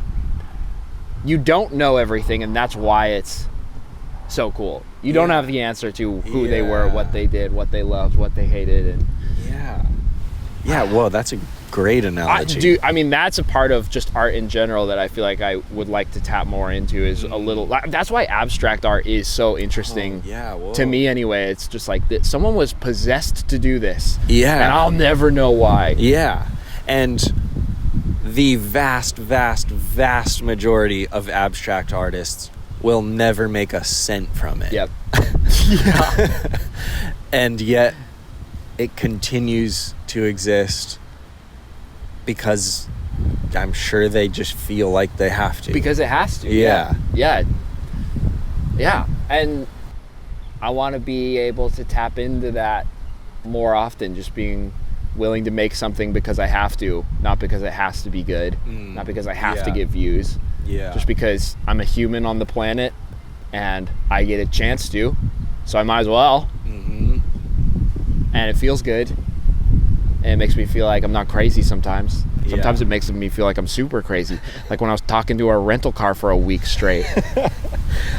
don't know everything, and that's why it's so cool. You don't have the answer to who they were, what they did, what they loved, what they hated, and whoa, that's a great analogy. That's a part of just art in general that I feel like I would like to tap more into, is a little. That's why abstract art is so interesting to me anyway. It's just like that someone was possessed to do this, and I'll never know why. And the vast majority of abstract artists will never make a cent from it. Yep. And yet it continues to exist because I'm sure they just feel like they have to. Because it has to. Yeah. And I want to be able to tap into that more often, just being willing to make something because I have to, not because it has to be good, not because I have to get views. Just because I'm a human on the planet and I get a chance to, so I might as well. And it feels good, and it makes me feel like I'm not crazy sometimes. Sometimes it makes me feel like I'm super crazy. Like when I was talking to a rental car for a week straight.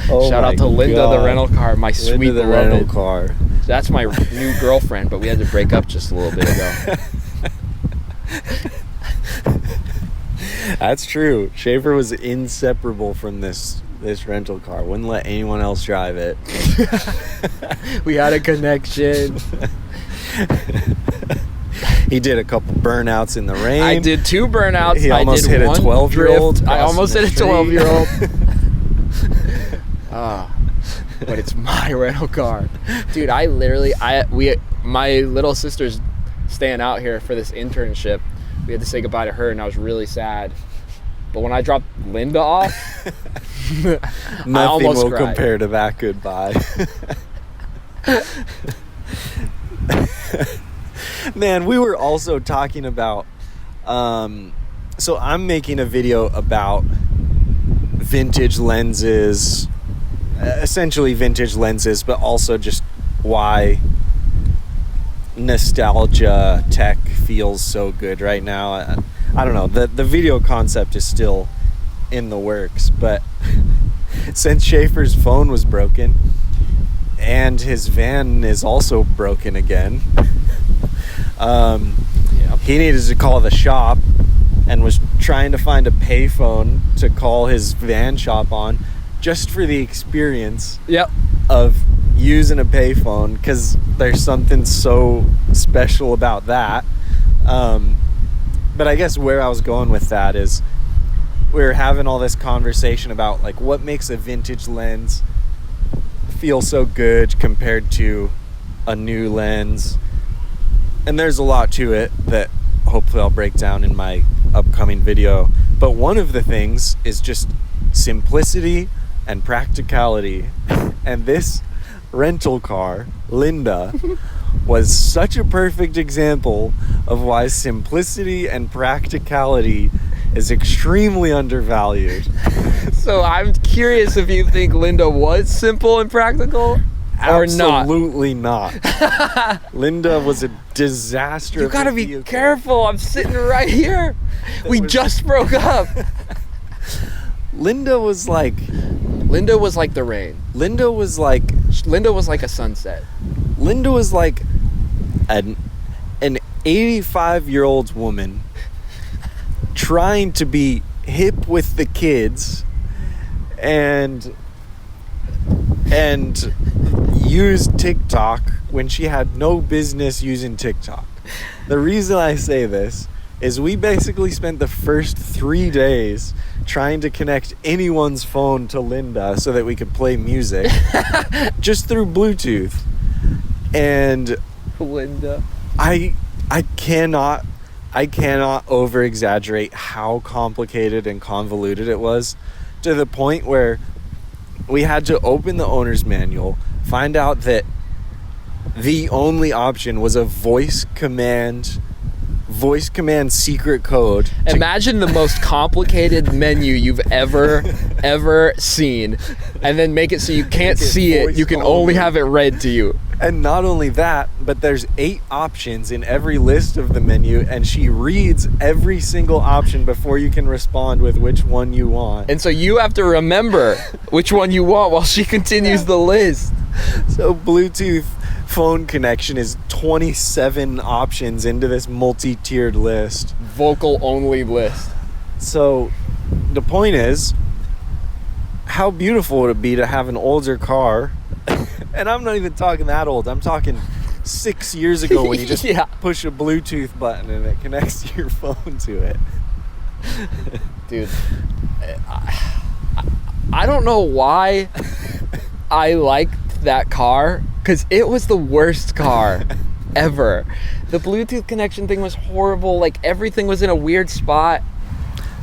Shout out to Linda, the rental car, my sweet the beloved. rental car. That's my new girlfriend, but we had to break up just a little bit ago. That's true. Shaffer was inseparable from this rental car. Wouldn't let anyone else drive it. We had a connection. He did a couple burnouts in the rain. I did 2 burnouts. He almost hit a 12-year-old. I almost hit a 12-year-old. But it's my rental car. Dude, my little sister's staying out here for this internship. We had to say goodbye to her, and I was really sad. But when I dropped Linda off, nothing will cried. compare to that goodbye. Man, we were also talking about so I'm making a video about vintage lenses, essentially vintage lenses, but also just why nostalgia tech feels so good right now. I don't know, the video concept is still in the works, but since Shaffer's phone was broken and his van is also broken again, he needed to call the shop and was trying to find a payphone to call his van shop on, just for the experience of using a payphone, because there's something so special about that. But I guess where I was going with that is we were having all this conversation about like what makes a vintage lens feel so good compared to a new lens. And there's a lot to it that hopefully I'll break down in my upcoming video. But one of the things is just simplicity and practicality. And this rental car, Linda, was such a perfect example of why simplicity and practicality is extremely undervalued. So I'm curious if you think Linda was simple and practical or not. Absolutely not. Linda was a disaster. You gotta be careful. I'm sitting right here. We just broke up. Linda was like the rain. Linda was like a sunset. Linda was like an 85-year-old woman trying to be hip with the kids and use TikTok when she had no business using TikTok. The reason I say this is we basically spent the first 3 days trying to connect anyone's phone to Linda so that we could play music just through Bluetooth. And Linda, I cannot over exaggerate how complicated and convoluted it was, to the point where we had to open the owner's manual, find out that the only option was a voice command secret code. Imagine the most complicated menu you've ever seen, and then make it so you can't see it. You can only have it read to you. And not only that, but there's 8 options in every list of the menu, and she reads every single option before you can respond with which one you want. And so you have to remember which one you want while she continues the list. So Bluetooth phone connection is 27 options into this multi-tiered list. Vocal only list. So the point is, how beautiful would it be to have an older car? And I'm not even talking that old. I'm talking 6 years ago when you just push a Bluetooth button and it connects your phone to it. Dude, I don't know why I liked that car, because it was the worst car ever. The Bluetooth connection thing was horrible. Like, everything was in a weird spot.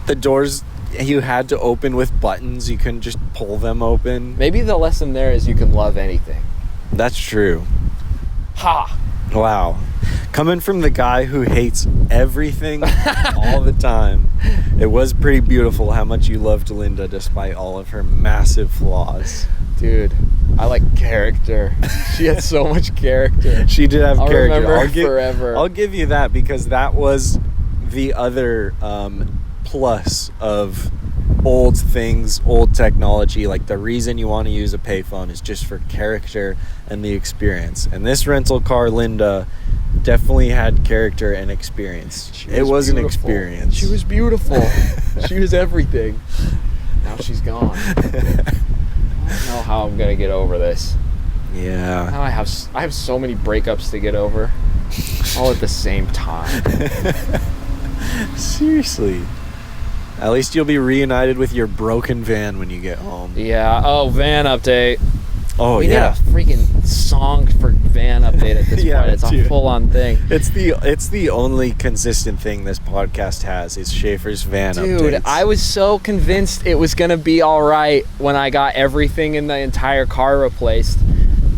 The doors you had to open with buttons. You couldn't just pull them open. Maybe the lesson there is you can love anything. That's true. Ha! Wow. Coming from the guy who hates everything all the time, it was pretty beautiful how much you loved Linda despite all of her massive flaws. Dude, I like character. She had so much character. She did have character. Remember her forever. I'll give you that, because that was the other plus of old things, old technology. Like, the reason you want to use a payphone is just for character and the experience. And this rental car, Linda, definitely had character and experience. It was an experience. She was beautiful. She was everything. Now she's gone. I don't know how I'm gonna get over this. Yeah. Now I have so many breakups to get over, all at the same time. Seriously. At least you'll be reunited with your broken van when you get home. Yeah. Oh, van update. Oh, we need a freaking song for van update at this point. It's a full-on thing. It's the only consistent thing this podcast has is Shaffer's van updates. Dude, I was so convinced it was gonna be all right when I got everything in the entire car replaced,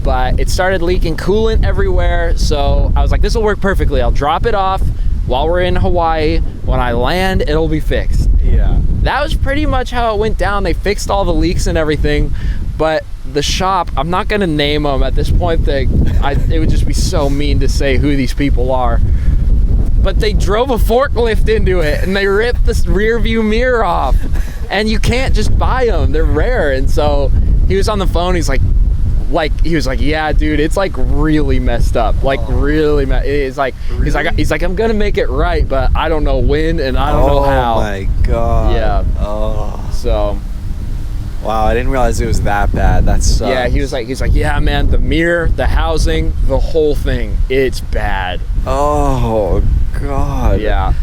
but it started leaking coolant everywhere. So I was like, this will work perfectly. I'll drop it off while we're in Hawaii. When I land, it'll be fixed. Yeah. That was pretty much how it went down. They fixed all the leaks and everything, but the shop, I'm not gonna name them at this point. It would just be so mean to say who these people are, but they drove a forklift into it and they ripped the rear view mirror off, and you can't just buy them, they're rare. And so he was on the phone, he was like, yeah, dude, it's like really messed up, like really it's like, really? he's like, I'm gonna make it right, but I don't know when and I don't know how. Oh my god. Yeah. Oh. So wow, I didn't realize it was that bad. That sucks. Yeah, he's like, yeah, man, the mirror, the housing, the whole thing, it's bad. Oh god. Yeah.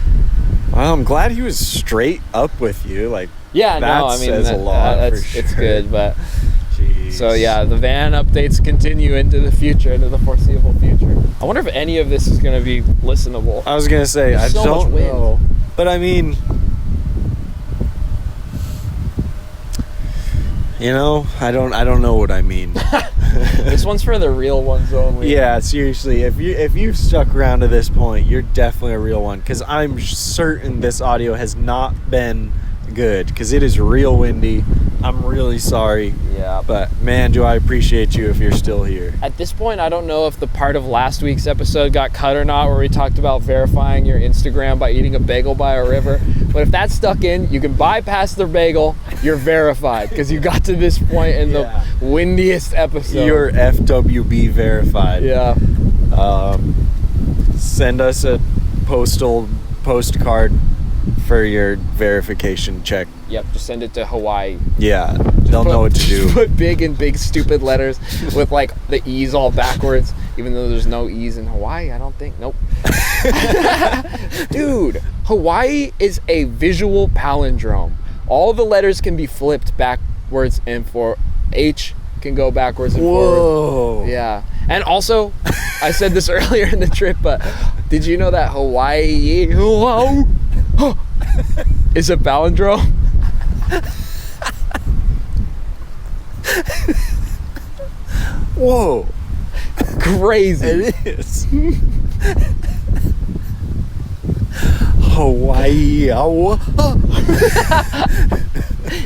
Well, I'm glad he was straight up with you. Like, yeah, that no, I mean, says a lot. For sure. It's good, but jeez. So yeah, the van updates continue into the future, into the foreseeable future. I wonder if any of this is going to be listenable. I was gonna say, I don't know, but I mean, You know, I don't know what I mean. This one's for the real ones only. Yeah, seriously, if you've stuck around to this point, you're definitely a real one, because I'm certain this audio has not been good, because it is real windy. I'm really sorry. Yeah. But man, do I appreciate you if you're still here. At this point, I don't know if the part of last week's episode got cut or not, where we talked about verifying your Instagram by eating a bagel by a river. But if that's stuck in, you can bypass the bagel. You're verified because you got to this point in the windiest episode. You're FWB verified. Yeah. Send us a postcard for your verification check. Yep, just send it to Hawaii. Yeah, they'll know what to do. Put big in big stupid letters with like the E's all backwards, even though there's no E's in Hawaii, I don't think. Nope. Dude, Hawaii is a visual palindrome. All the letters can be flipped backwards and forward. H can go backwards and forward. Yeah. And also, I said this earlier in the trip, but did you know that Hawaii is a palindrome? Whoa. Crazy. It is. Hawaii.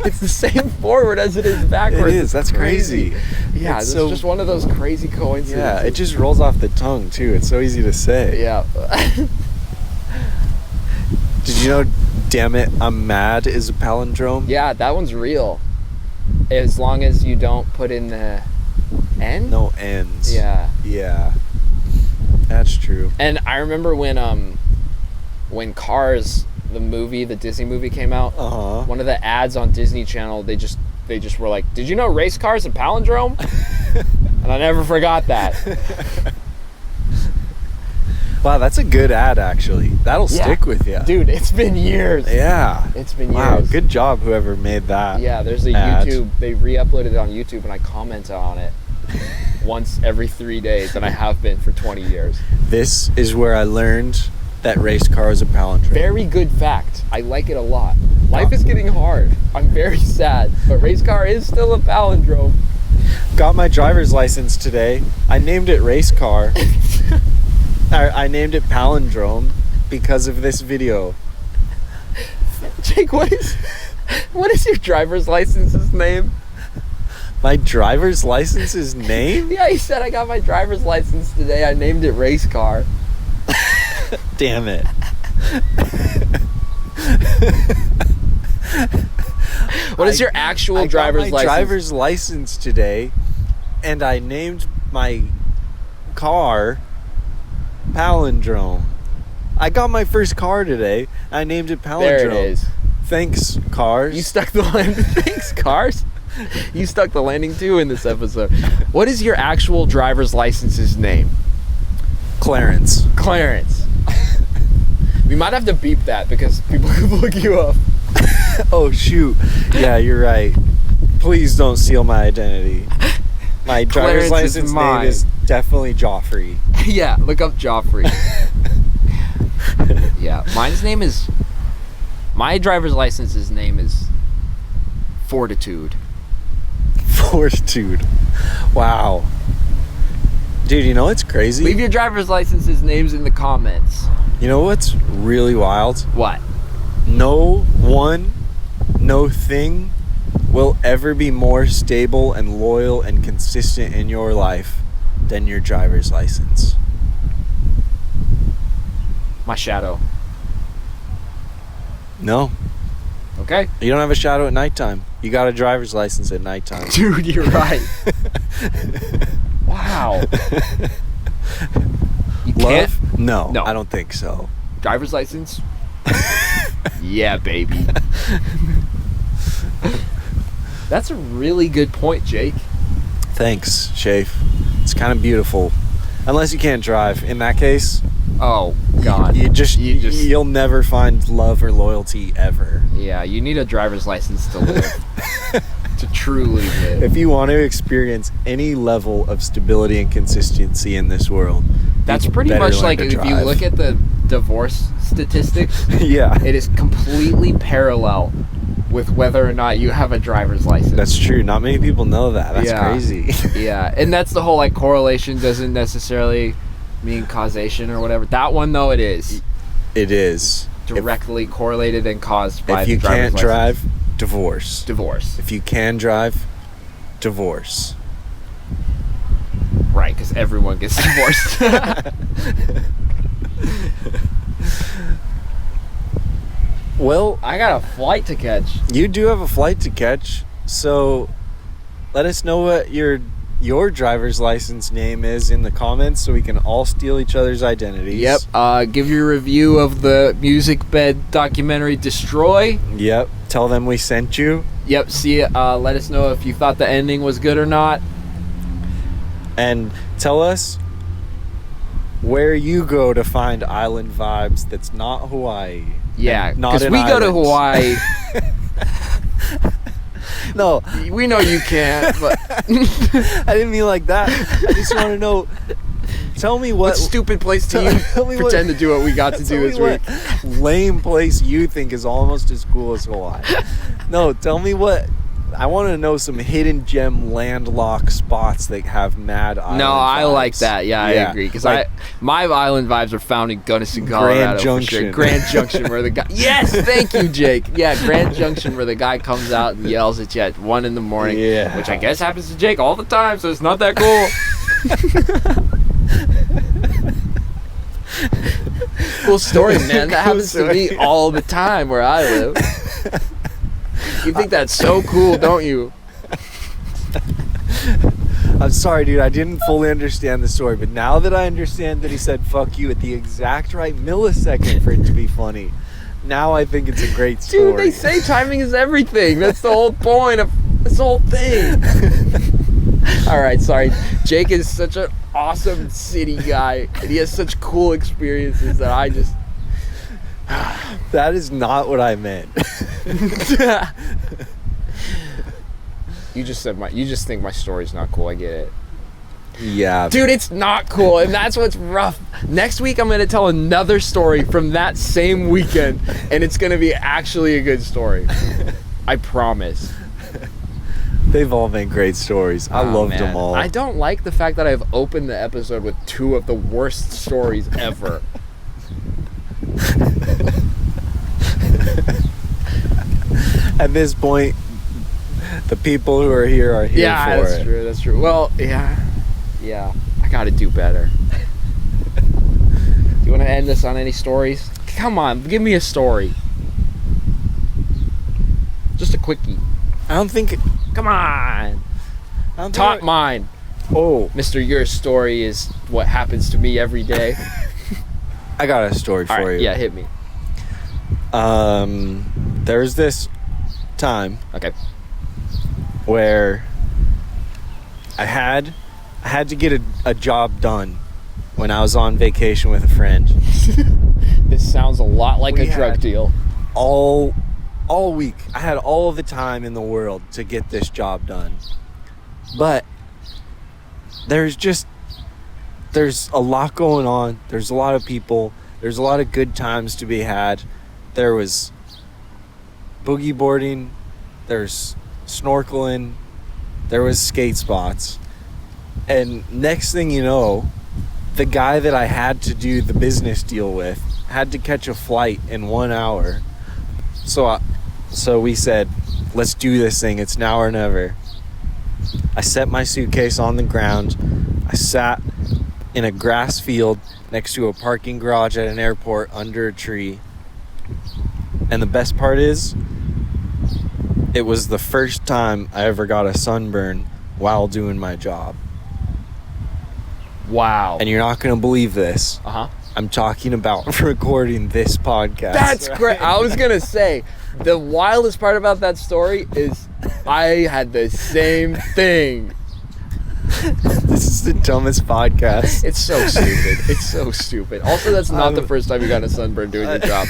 It's the same forward as it is backwards. It is. That's crazy. Yeah, it's just one of those crazy coincidences. Yeah, it just rolls off the tongue too. It's so easy to say. Yeah. Did you know Damn It, I'm Mad is a palindrome? Yeah, that one's real. As long as you don't put in the N? No N's. Yeah. Yeah. That's true. And I remember when Cars, the Disney movie came out, one of the ads on Disney Channel, they just were like, "Did you know race cars a palindrome?" And I never forgot that. Wow, that's a good ad, actually. That'll stick with you. Dude, it's been years. Yeah. It's been years. Wow, good job whoever made that. Yeah, there's a ad. YouTube, they re-uploaded it on YouTube, and I commented on it once every 3 days, and I have been for 20 years. This is where I learned that race car is a palindrome. Very good fact. I like it a lot. Life is getting hard. I'm very sad, but race car is still a palindrome. Got my driver's license today. I named it race car. I named it palindrome because of this video. Jake, what is your driver's license's name? My driver's license's name? Yeah, he said I got my driver's license today. I named it race car. Damn it. What is your actual driver's license? I got my driver's license today, and I named my car Palindrome. I got my first car today. I named it Palindrome. There it is. Thanks, cars. You stuck the landing. Thanks, cars. You stuck the landing too in this episode. What is your actual driver's license's name? Clarence. Clarence. We might have to beep that because people could look you up. Oh shoot. Yeah, you're right. Please don't steal my identity. My driver's Clarence license is name mine. is definitely Joffrey. Yeah, look up Joffrey. Yeah, my driver's license's name is Fortitude. Fortitude. Wow. Dude, you know what's crazy? Leave your driver's license's names in the comments. You know what's really wild? What? No thing will ever be more stable and loyal and consistent in your life than your driver's license. My shadow. No. Okay. You don't have a shadow at nighttime. You got a driver's license at nighttime. Dude, you're right. Wow. You can't? Love? No, No. I don't think so. Driver's license? Yeah, baby. That's a really good point, Jake. Thanks, Shafe. It's kind of beautiful. Unless you can't drive. In that case, Oh, God. you'll never find love or loyalty ever. Yeah, you need a driver's license to live. To truly live. If you want to experience any level of stability and consistency in this world, That's you pretty better much learn like to if you drive. look at the divorce statistics, Yeah. it is completely parallel with whether or not you have a driver's license. That's true. Not many people know that. That's Yeah. crazy. Yeah, and that's the whole like correlation doesn't necessarily mean causation or whatever. That one though, it is It is. directly correlated and caused by If you the driver's can't license. drive, divorce. Divorce. If you can drive, divorce. Right, because everyone gets divorced. Well, I got a flight to catch. you do have a flight to catch, so let us know what your driver's license name is in the comments so we can all steal each other's identities. Yep. Give your review of the Musicbed documentary Destroy. Yep. Tell them we sent you. Yep. See. Let us know if you thought the ending was good or not. And tell us where you go to find island vibes that's not Hawaii. Yeah, And not because an we go to island. Hawaii. No, We know you can't, but I didn't mean like that. I just want to know. Tell me what what stupid place do you tell me pretend to do what we got to do this week? what lame place you think is almost as cool as Hawaii. No, tell me what. I want to know some hidden gem landlocked spots that have mad island No, I vibes. like that. Yeah, I agree. Because like my island vibes are found in Gunnison, Colorado. for Junction. sure. Grand Junction, where the guy. Yes, thank you, Jake. Yeah, Grand Junction, where the guy comes out and yells at you at 1 a.m. Yeah. Which I guess happens to Jake all the time, so it's not that cool. Cool story, man. That Cool happens to me story. all the time where I live. You think that's so cool, don't you? I'm sorry, dude. I didn't fully understand the story, but now that I understand that he said "fuck you" at the exact right millisecond for it to be funny, now I think it's a great story. Dude, they say timing is everything. That's the whole point of this whole thing. All right, sorry. Jake is such an awesome city guy, and he has such cool experiences that I just... That is not what I meant. You just think my story's not cool. I get it. Yeah. Dude, it's not cool, and that's what's rough. Next week, I'm going to tell another story from that same weekend, and it's going to be actually a good story. I promise. They've all been great stories. I Oh, loved man. them all. I don't like the fact that I've opened the episode with 2 of the worst stories ever. At this point, the people who are here are here Yeah, for that's it. true. That's true. Well, yeah. I got to do better. Do you want to end this on any stories? Come on, give me a story. Just a quickie. I don't think. Come on. I don't Top think mine. Oh, Mr. Your story is what happens to me every day. I got a story All for right, you. yeah, hit me. There's this time Okay. where I had to get a job done when I was on vacation with a friend. This sounds a lot like We a drug had- deal. All week, I had all of the time in the world to get this job done. But there's a lot going on. There's a lot of people. There's a lot of good times to be had. There was boogie boarding. There's snorkeling. There was skate spots. And next thing you know, the guy that I had to do the business deal with had to catch a flight in 1 hour. So we said, let's do this thing. It's now or never. I set my suitcase on the ground. I sat in a grass field next to a parking garage at an airport under a tree. And the best part is, it was the first time I ever got a sunburn while doing my job. Wow. And you're not going to believe this. Uh-huh. I'm talking about recording this podcast. That's great. I was going to say, the wildest part about that story is I had the same thing. This is the dumbest podcast. It's so stupid. It's so stupid. Also, that's not the first time you got a sunburn doing your job.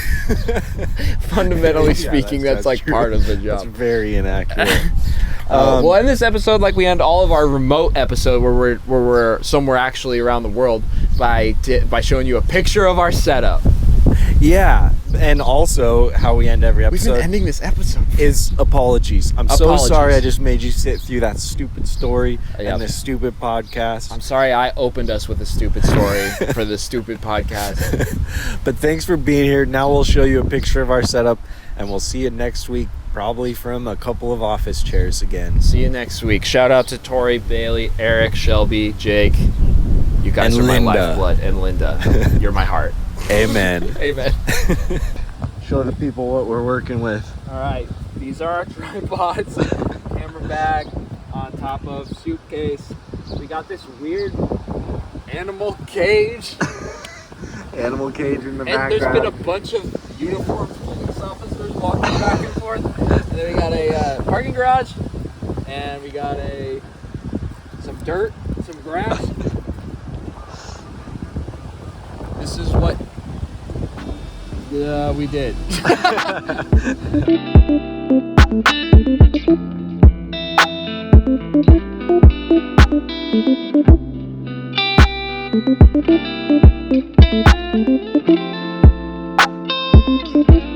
Fundamentally Yeah, speaking, that's like true. part of the That's job. very inaccurate. We'll end this episode like we end all of our remote episode where we're somewhere actually around the world by showing you a picture of our setup. Yeah, and also how we end every We've episode been ending this episode. is apologies. I'm so Apologies. sorry I just made you sit through that stupid story Yep. and this stupid podcast. I'm sorry I opened us with a stupid story for this stupid podcast. But thanks for being here. Now we'll show you a picture of our setup, and we'll see you next week, probably from a couple of office chairs again. See you next week. Shout out to Tori, Bailey, Eric, Shelby, Jake. You guys And are Linda. my lifeblood. And Linda. You're my heart. Amen. Amen. Show the people what we're working with. All right. These are our tripods. Camera bag on top of suitcase. We got this weird animal cage. Animal cage in the And there's been a bunch of uniformed police officers walking back and forth. And then we got a parking garage. And we got some dirt, some grass. This is what we did. Thank you.